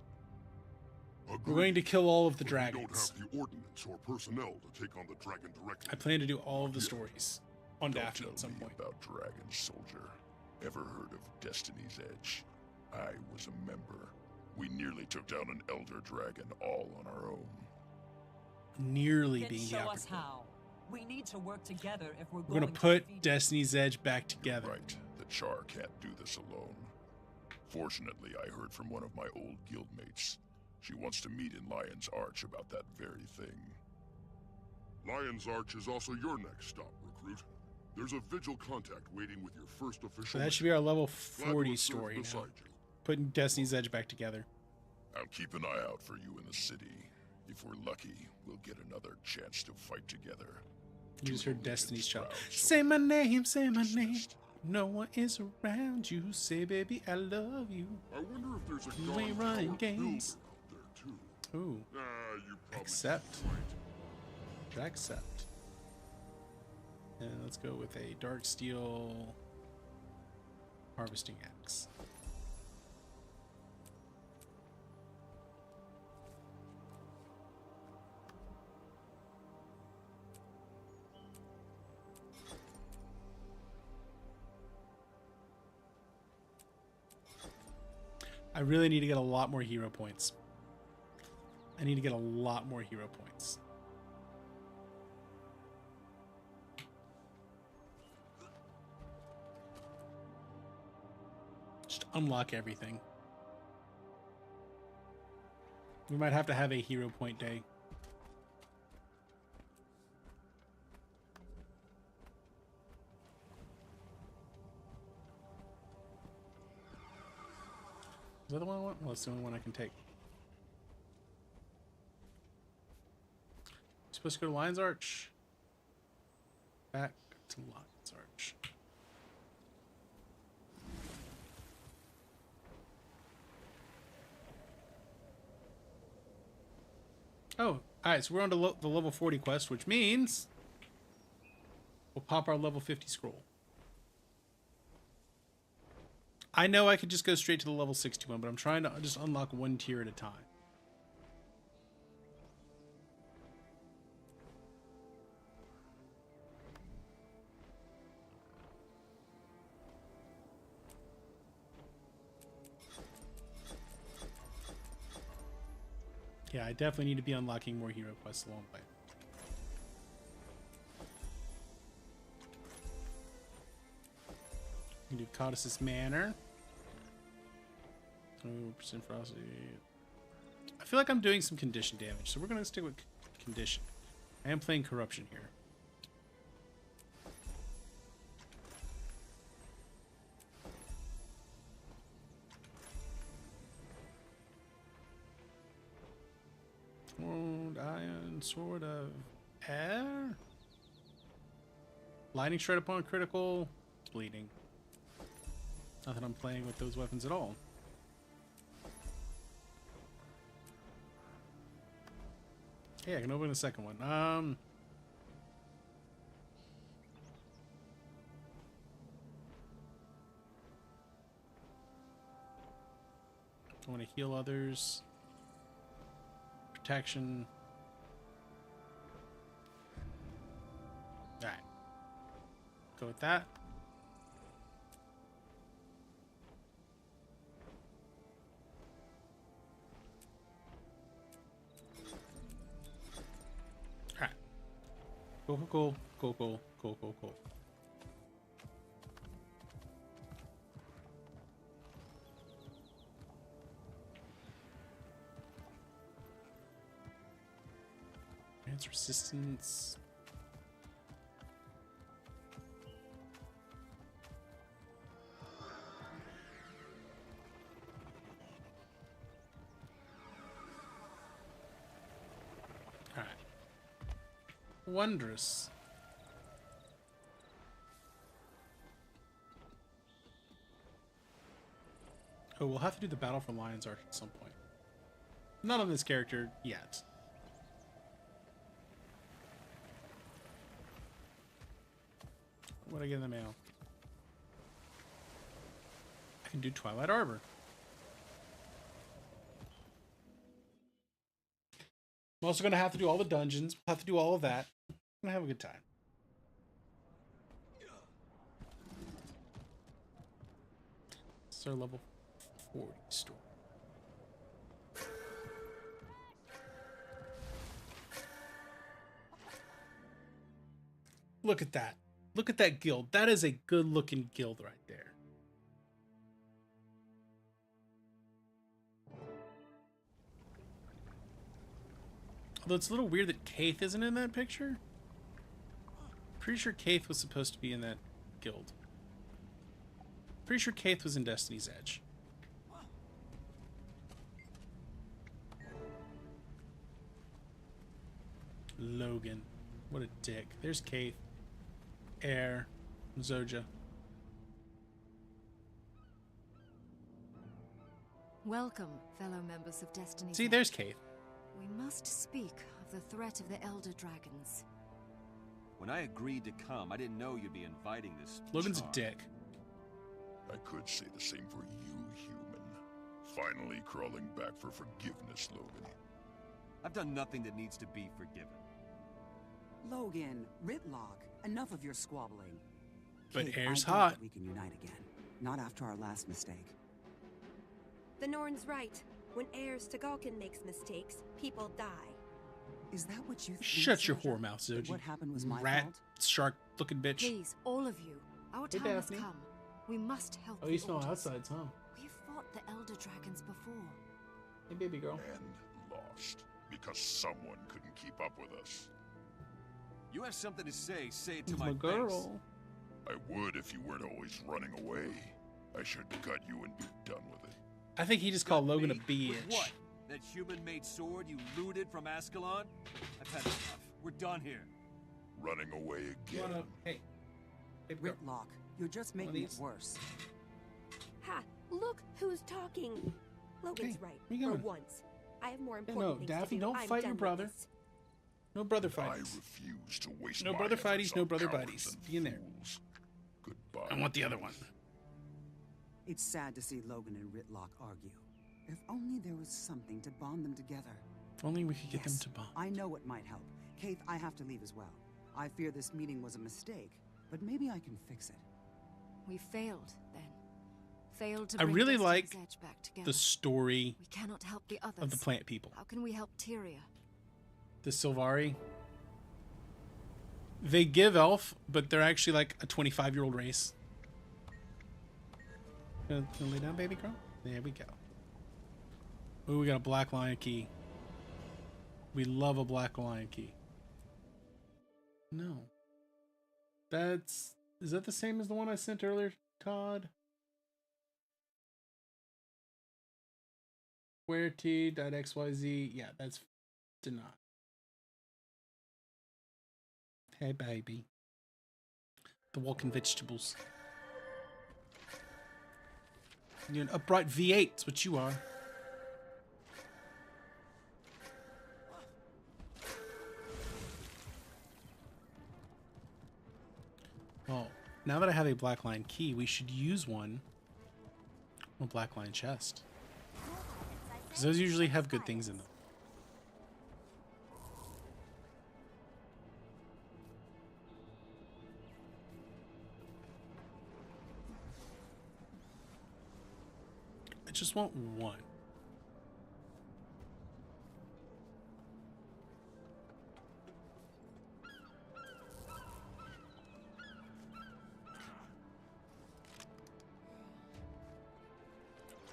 S2: We're going to kill all of the
S1: But
S2: dragons.
S1: We don't have the ordnance or personnel to take on the dragon directly.
S2: I plan to do all of the stories on
S1: Don't
S2: Daphne
S1: tell
S2: at some
S1: me
S2: point.
S1: about Dragon Soldier. Ever heard of Destiny's Edge? I was a member. We nearly took down an Elder Dragon all on our own.
S2: Nearly
S5: Then
S2: being the
S5: show us
S2: opera.
S5: how. We need to work together if we're
S2: We're
S5: going
S2: gonna put
S5: defeat
S2: Destiny's Edge back together.
S1: Right. The Char can't do this alone. Fortunately, I heard from one of my old guildmates. She wants to meet in Lion's Arch about that very thing. Lion's Arch is also your next stop, recruit. There's a Vigil contact waiting with your first official.
S2: So that should be our level 40 story now. Putting Destiny's Edge back together.
S1: I'll keep an eye out for you in the city. If we're lucky, we'll get another chance to fight together.
S2: You just heard Destiny's Child. Say my name, say my name. No one is around you. Say, baby, I love you.
S1: I wonder if there's a
S2: You
S1: god
S2: ain't running
S1: power
S2: games.
S1: builder out there too.
S2: Ooh.
S1: You probably
S2: Accept.
S1: right.
S2: Accept. And let's go with a dark steel harvesting axe. I really need to get a lot more hero points. I need to get a lot more hero points. Just unlock everything. We might have to have a hero point day. Is that the one I want? Well, it's the only one I can take. Supposed to go to Lion's Arch. Back to Lion's Arch. Oh, alright, so we're on to the level 40 quest, which means we'll pop our level 50 scroll. I know I could just go straight to the level 61, but I'm trying to just unlock one tier at a time. Yeah, I definitely need to be unlocking more hero quests along the way. We can do Codice's Manor. 2% ferocity. I feel like I'm doing some condition damage, so we're going to stick with condition. I am playing corruption here. Wound, iron, sword of air. Lightning straight upon critical. Bleeding. Not that I'm playing with those weapons at all. Yeah, I can open the second one. I want to heal others. Protection. Alright. Go with that. Alright. Cool. Advanced resistance. Alright. Wondrous. Oh, we'll have to do the Battle for Lion's Arch at some point. Not on this character yet. What I get in the mail? I can do Twilight Arbor. I'm also going to have to do all the dungeons. We'll have to do all of that. I'm going to have a good time. This is our level 40 store. Look at that. Look at that guild. That is a good looking guild right there. Although it's a little weird that Kaith isn't in that picture. Pretty sure Kaith was supposed to be in that guild. Pretty sure Kaith was in Destiny's Edge. Logan. What a dick. There's Kaith. Air. Zoja.
S13: Welcome, fellow members of Destiny's
S2: See,
S13: Edge.
S2: there's Kaith.
S13: We must speak of the threat of the Elder Dragons.
S14: When I agreed to come, I didn't know you'd be inviting this
S2: Logan's
S14: charm.
S2: a dick.
S1: I could say the same for you, human. Finally crawling back for forgiveness, Logan.
S14: I've done nothing that needs to be forgiven.
S15: Logan, Ritlock, enough of your squabbling.
S2: But
S15: Kate,
S2: Air's
S15: I doubt
S2: hot.
S15: that we can unite again. Not after our last mistake.
S16: The Norn's right. When heirs to Galkin makes mistakes, people die.
S15: Is that what you think?
S2: Shut your
S15: Zoja?
S2: whore mouth, Zoji.
S15: What happened was my
S2: Rat
S15: fault?
S2: shark looking bitch.
S13: Please, all of you, our
S2: Hey,
S13: time has
S2: Daphne.
S13: come. We must help
S2: Oh,
S13: the
S2: you smell
S13: Orders.
S2: outsides, huh?
S13: We've fought the Elder Dragons before.
S2: Hey, baby girl.
S1: And lost. Because someone couldn't keep up with us.
S14: You have something to say it to
S2: Who's
S14: my
S2: my
S14: face.
S2: girl?
S1: I would if you weren't always running away. I should gut you and be done with it.
S2: I think he just called Logan a
S14: With
S2: bitch.
S14: what? That human-made sword you looted from Ascalon? I've had enough. We're done here.
S1: Running away again.
S2: Wanna, hey, baby girl.
S15: Ritlock, you're just
S2: One of
S15: making it
S2: these?
S15: worse.
S16: Ha! Look who's talking. Logan's
S2: Hey,
S16: right.
S2: where you
S16: For
S2: going?
S16: once. I have more
S2: Yeah,
S16: important
S2: no,
S16: things
S2: Daphne,
S16: to do.
S2: don't
S16: I'm
S2: fight
S16: done
S2: your
S16: with
S2: brother.
S16: this.
S2: No brother
S1: I
S2: fights.
S1: refuse to waste
S2: No
S1: my
S2: brother
S1: efforts
S2: fighties, no
S1: on
S2: brother
S1: cowards
S2: buddies.
S1: and
S2: Be in there.
S1: fools. Goodbye.
S2: I want the other one.
S15: It's sad to see Logan and Ritlock argue. If only there was something to bond them together.
S2: If only we could get them
S15: Yes,
S2: to bond.
S15: I know what might help. Kaith, I have to leave as well. I fear this meeting was a mistake, but maybe I can fix it.
S13: We failed, then. Failed to
S2: I
S13: bring
S2: really
S13: Destiny's
S2: like
S13: Edge back together.
S2: the story
S13: We cannot help the others.
S2: of the plant people.
S13: How can we help Tyria?
S2: The Sylvari. They give elf, but they're actually like a 25-year-old race. Gonna lay down, baby girl? There we go. Ooh, we got a black lion key. We love a black lion key. No. Is that the same as the one I sent earlier, Todd? Square T.xyz. Yeah, that's Deny. Hey, baby. The walking vegetables. You're an upright V8, that's what you are. Well, now that I have a black line key, we should use one. A black line chest. Because those usually have good things in them. I just want one.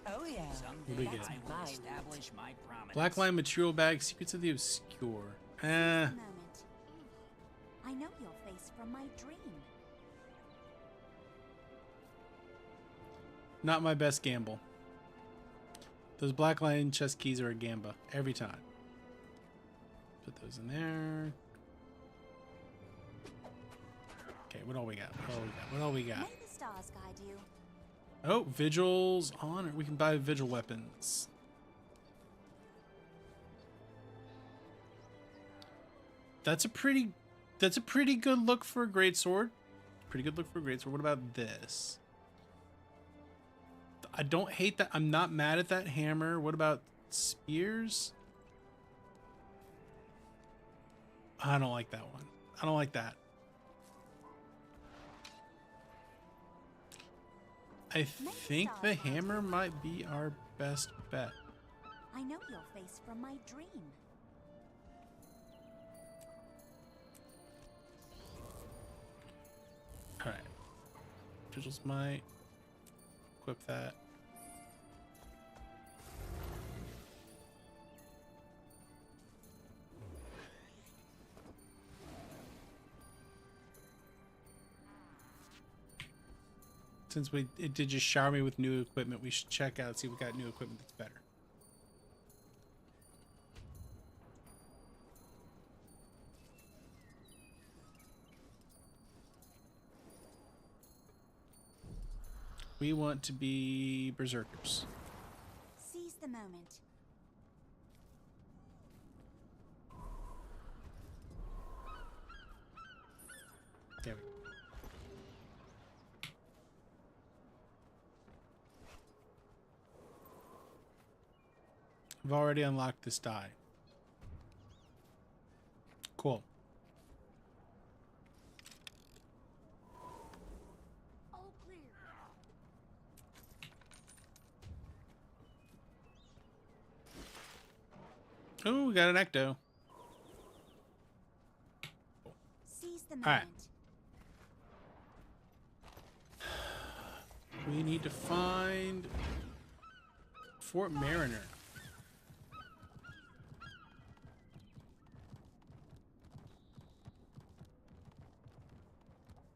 S5: Oh yeah.
S2: What do we get?
S11: Establish my prominence.
S2: Blackline material bag, secrets of the obscure.
S3: I know your face from my dream.
S2: Not my best gamble. Those blackline chest keys are a gamba every time. Put those in there. Okay, what all we got? What all we got?
S3: May the stars guide you.
S2: Oh, vigils on. We can buy vigil weapons. That's a pretty good look for a great sword. Pretty good look for a great sword. What about this? I don't hate that. I'm not mad at that hammer. What about spears? I don't like that one. I don't like that. I think the hammer might be our best bet.
S3: I know your face from my dream.
S2: Alright. Vigil's might. Equip that. Since it did just shower me with new equipment, we should check out, see if we got new equipment that's better. We want to be berserkers.
S3: Seize the moment.
S2: There we go. I've already unlocked this die. Cool.
S3: All clear.
S2: Oh, we got an ecto.
S3: Seize the moment.
S2: All right. We need to find Fort Mariner.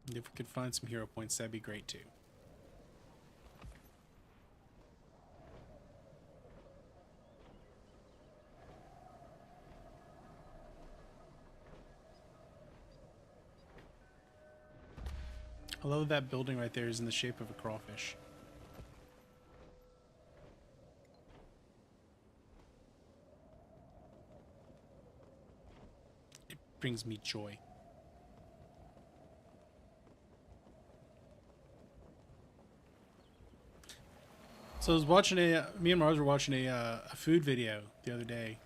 S2: And if we could find some hero points, that'd be great too. I love that building right there is in the shape of a crawfish. It brings me joy. So I was watching me and Mars were watching a food video the other day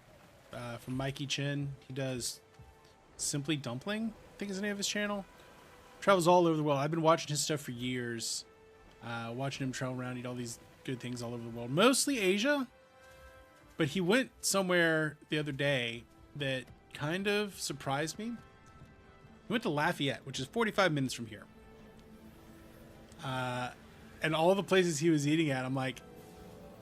S2: from Mikey Chin. He does Simply Dumpling, I think is the name of his channel. Travels all over the world. I've been watching his stuff for years. Watching him travel around, eat all these good things all over the world. Mostly Asia. But he went somewhere the other day that kind of surprised me. He went to Lafayette, which is 45 minutes from here. And all the places he was eating at, I'm like,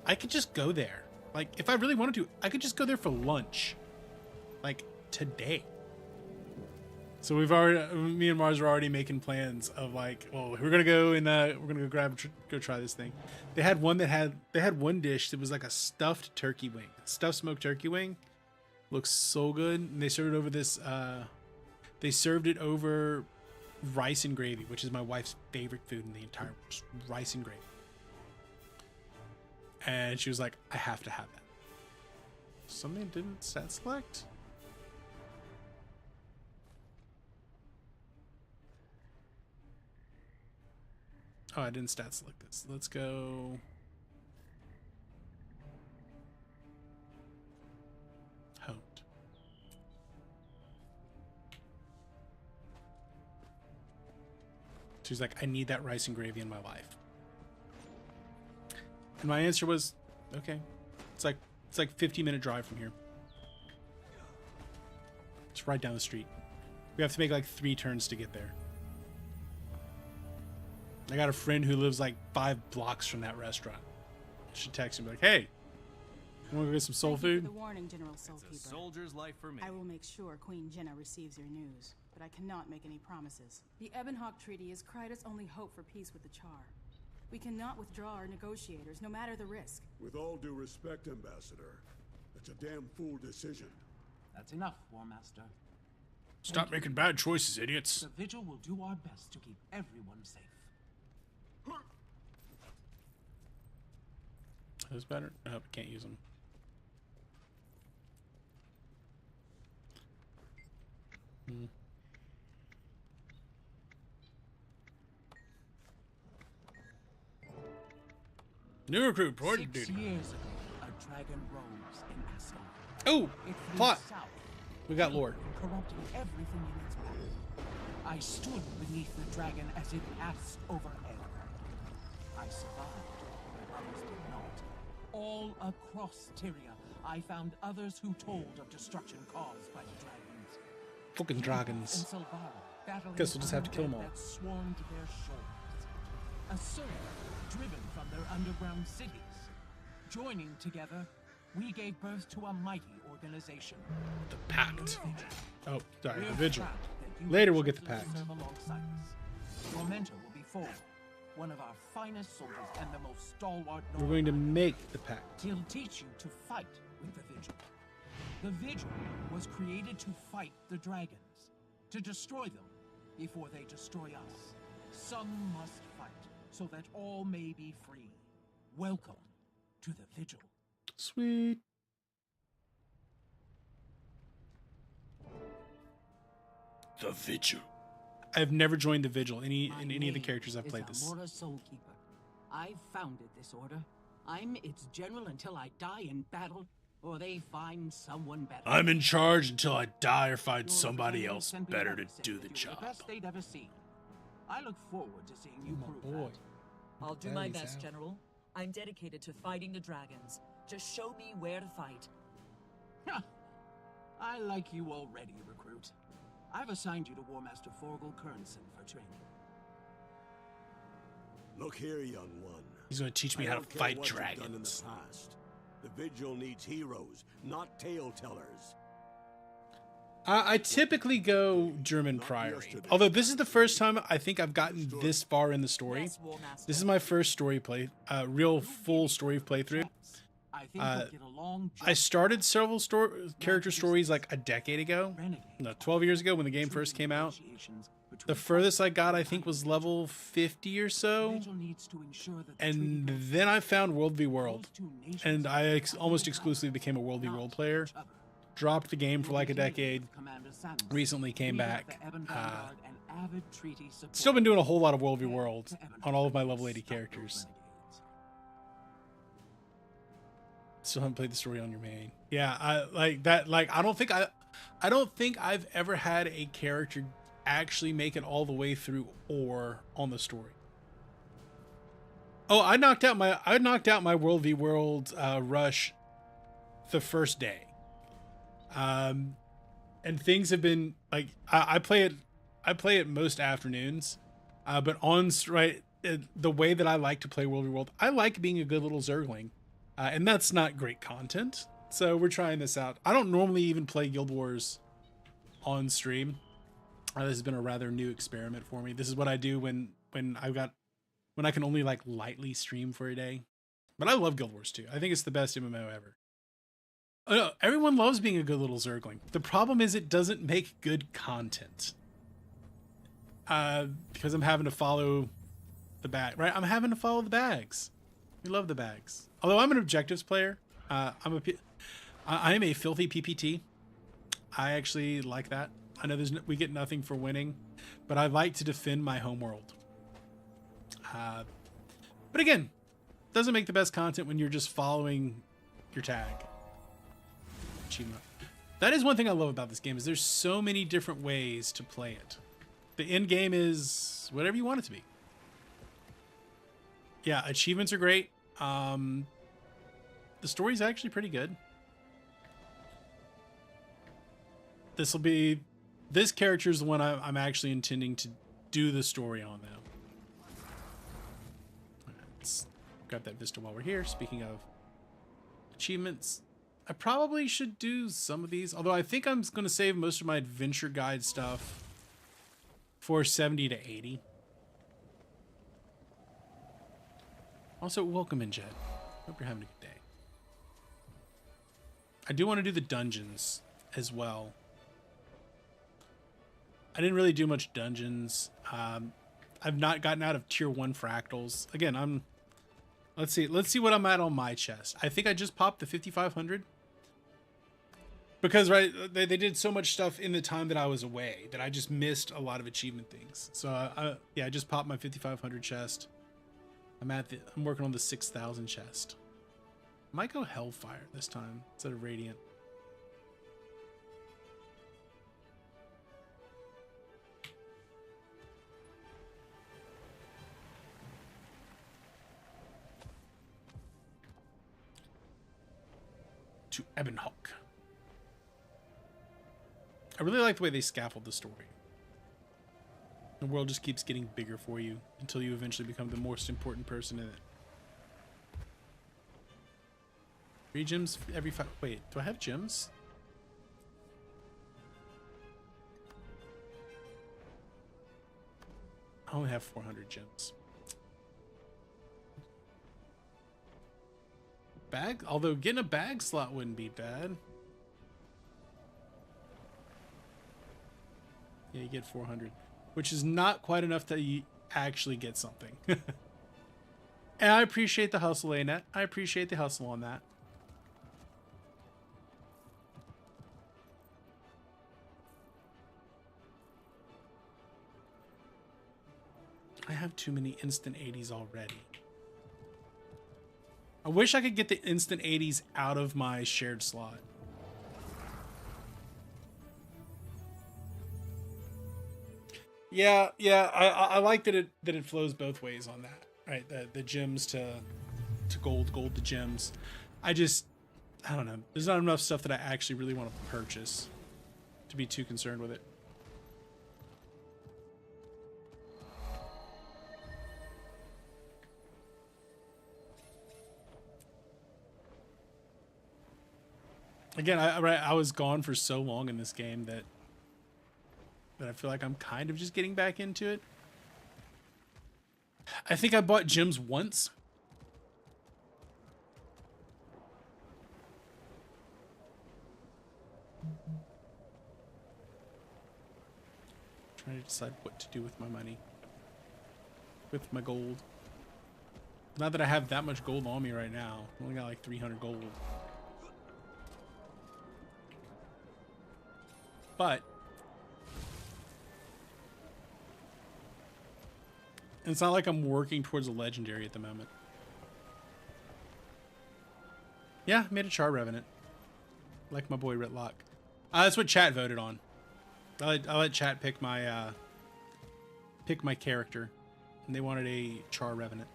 S2: I could just go there. Like, if I really wanted to, I could just go there for lunch. Like, today. So me and Mars are already making plans of like, well, we're gonna go and we're gonna go go try this thing. They had one dish that was like a stuffed turkey wing, stuffed smoked turkey wing. Looks so good. And they served it over this. They served it over rice and gravy, which is my wife's favorite food in the entire world. Just rice and gravy. And she was like, I have to have that. Something didn't stat select? Oh, I didn't stat select this. Let's go. Honed. She's like, I need that rice and gravy in my life. And my answer was, okay. It's like 15-minute drive from here. It's right down the street. We have to make like 3 turns to get there. I got a friend who lives like 5 blocks from that restaurant. She texts me like, hey, you want to go get some soul
S17: Thank you
S2: food?
S17: for the warning, General Soulkeeper.
S14: It's a soldier's life for me.
S17: I will make sure Queen Jenna receives your news, but I cannot make any promises. The Ebonhawk Treaty is Kryda's only hope for peace with the Char. We cannot withdraw our negotiators, no matter the risk.
S1: With all due respect, Ambassador, that's a damn fool decision.
S10: That's enough, War Master.
S2: Stop making bad choices, idiots.
S10: The Vigil will do our best to keep everyone safe.
S2: Who's better? I hope I can't use them. New recruit reported
S10: 6
S2: duty.
S10: years ago, a dragon rose in Asgard.
S2: Oh,
S10: It flew
S2: plot.
S10: south,
S2: We got lore.
S10: corrupting everything in its path. I stood beneath the dragon as it passed overhead. I survived, but others did not. All across Tyria, I found others who told of destruction caused by the dragons.
S2: Fucking dragons.
S10: And Silvara, battling
S2: Guess we'll just have to kill 'em all.
S10: undead that swarmed their shores. A surge driven from their underground cities. Joining together, we gave birth to a mighty organization.
S2: The Pact. Oh, sorry,
S10: We're
S2: the Vigil.
S10: proud that you
S2: Later we'll get the
S10: chose to
S2: Pact.
S10: serve alongside us. Your mentor will be Thor, one of our finest soldiers and the most stalwart.
S2: We're going to make the Pact.
S10: He'll teach you to fight with the Vigil. The Vigil was created to fight the dragons, to destroy them before they destroy us. Some must fight so that all may be free. Welcome to the Vigil.
S2: Sweet. The Vigil. I've never joined the Vigil in any of the characters I've played this.
S10: Amora Soulkeeper. I founded this order. I'm its general until I die in battle, or they find someone better.
S2: I'm in charge until I die or find
S10: Your
S2: somebody
S10: representative
S2: else
S10: sent me
S2: better
S10: letter
S2: to
S10: saying
S2: do
S10: that
S2: the
S10: you were
S2: job.
S10: The best they'd ever seen. I look forward to seeing you prove that.
S5: I'll do my best, General. I'm dedicated to fighting the dragons. Just show me where to fight.
S10: I like you already, recruit. I've assigned you to War Master Forgel Kernson for training.
S1: Look here, young one.
S2: He's going to teach me
S1: I
S2: how to
S1: don't care
S2: fight
S1: what you've done in the
S2: dragons.
S1: past. The Vigil needs heroes, not tale tellers.
S2: I typically go German Priory. Although this is the first time I think I've gotten this far in the story. This is my first story play, real full story playthrough. I started several character stories like a decade ago, no, 12 years ago when the game first came out. The furthest I got, I think, was level 50 or so. And then I found World v World. And I almost exclusively became a World v World player. Dropped the game for like a decade. Recently came back. Still been doing a whole lot of World v World on all of my level 80 characters. Still haven't played the story on your main. Yeah, I like that. Like, I don't think I've ever had a character actually make it all the way through or on the story. Oh, I knocked out my World v World rush the first day. And things have been like I play it most afternoons, but the way that I like to play World v World, I like being a good little Zergling, and that's not great content. So we're trying this out. I don't normally even play Guild Wars on stream. This has been a rather new experiment for me. This is what I do when I can only like lightly stream for a day. But I love Guild Wars 2. I think it's the best MMO ever. Oh, no, everyone loves being a good little Zergling. The problem is it doesn't make good content. Because I'm having to follow the bag, right? I'm having to follow the bags. We love the bags. Although I'm an objectives player, I am a filthy PPT. I actually like that. I know we get nothing for winning, but I like to defend my homeworld. But again, doesn't make the best content when you're just following your tag. Achievement. That is one thing I love about this game, is there's so many different ways to play it. The end game is whatever you want it to be. Yeah, achievements are great. The story's actually pretty good. This character is the one I'm actually intending to do the story on now. Let's grab that vista while we're here. Speaking of achievements, I probably should do some of these, although I think I'm going to save most of my adventure guide stuff for 70 to 80. Also, welcome in, Jed. Hope you're having a good day. I do want to do the dungeons as well. I didn't really do much dungeons. I've not gotten out of tier 1 fractals. Again, let's see what I'm at on my chest. I think I just popped the 5,500. Because, right, they did so much stuff in the time that I was away that I just missed a lot of achievement things. So, yeah, I just popped my 5,500 chest. I'm working on the 6,000 chest. I might go Hellfire this time instead of Radiant. To Ebonhawk. I really like the way they scaffold the story. The world just keeps getting bigger for you until you eventually become the most important person in it. 3 gems every 5. Wait, do I have gems? I only have 400 gems. Bag? Although getting a bag slot wouldn't be bad. Yeah, you get 400, which is not quite enough to actually get something. And I appreciate the hustle, Anet. I appreciate the hustle on that. I have too many instant 80s already. I wish I could get the instant 80s out of my shared slot. Yeah, I like that it flows both ways on that, right? The gems to gold to gems. I don't know. There's not enough stuff that I actually really want to purchase to be too concerned with it. Again, I was gone for so long in this game that I feel like I'm kind of just getting back into it. I think I bought gems once. Trying to decide what to do with my money. With my gold. Not that I have that much gold on me right now. I only got like 300 gold. But it's not like I'm working towards a legendary at the moment. Yeah, made a Char Revenant. Like my boy Ritlock. That's what chat voted on. I let chat pick my character, and they wanted a Char Revenant.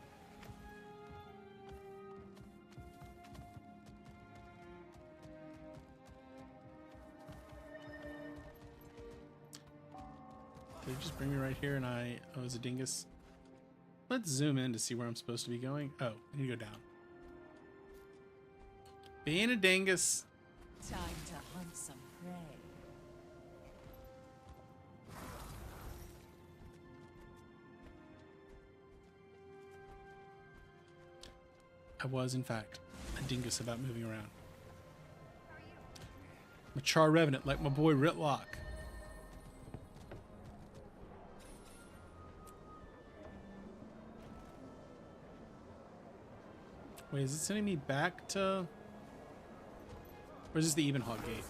S2: Did it just bring me right here and I was a dingus? Let's zoom in to see where I'm supposed to be going. Oh, I need to go down. Being a dingus.
S5: Time to hunt some prey.
S2: I was, in fact, a dingus about moving around. A Char Revenant, like my boy Ritlock. Wait, is it sending me back to... Or is this the Evenhog gate?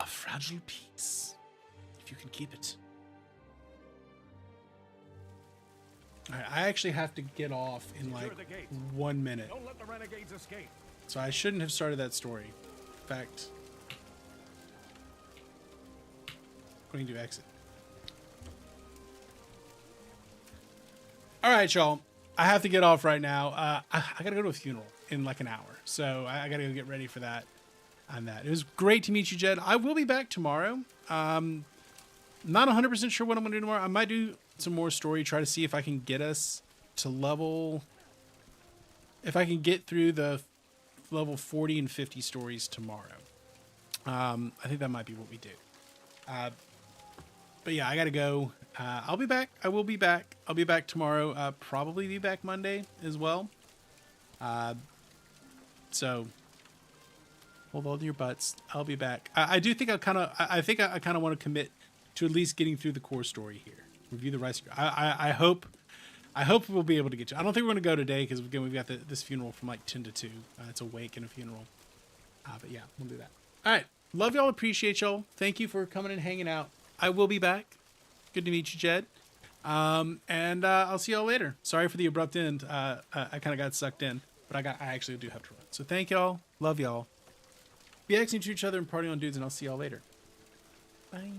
S2: A fragile piece. If you can keep it. Alright, I actually have to get off in like 1 minute.
S9: Don't let the renegades escape.
S2: So I shouldn't have started that story. In fact, going to exit. All right, y'all. I have to get off right now. I got to go to a funeral in like an hour. So I got to go get ready for that. On that. It was great to meet you, Jed. I will be back tomorrow. Not 100% sure what I'm going to do tomorrow. I might do some more story, try to see if I can get us to level... If I can get through the level 40 and 50 stories tomorrow. I think that might be what we do. But yeah, I got to go. I'll be back. I will be back. I'll be back tomorrow. Probably be back Monday as well. So hold on to your butts. I'll be back. I do think I kind of want to commit to at least getting through the core story here. Review the rest. I hope we'll be able to get to. I don't think we're going to go today because again we've got this funeral from like 10 to 2. It's a wake and a funeral. But yeah, we'll do that. All right. Love y'all. Appreciate y'all. Thank you for coming and hanging out. I will be back. Good to meet you, Jed. And I'll see y'all later. Sorry for the abrupt end. I kind of got sucked in, but I actually do have to run. So thank y'all. Love y'all. Be excellent to each other and party on dudes, and I'll see y'all later. Bye.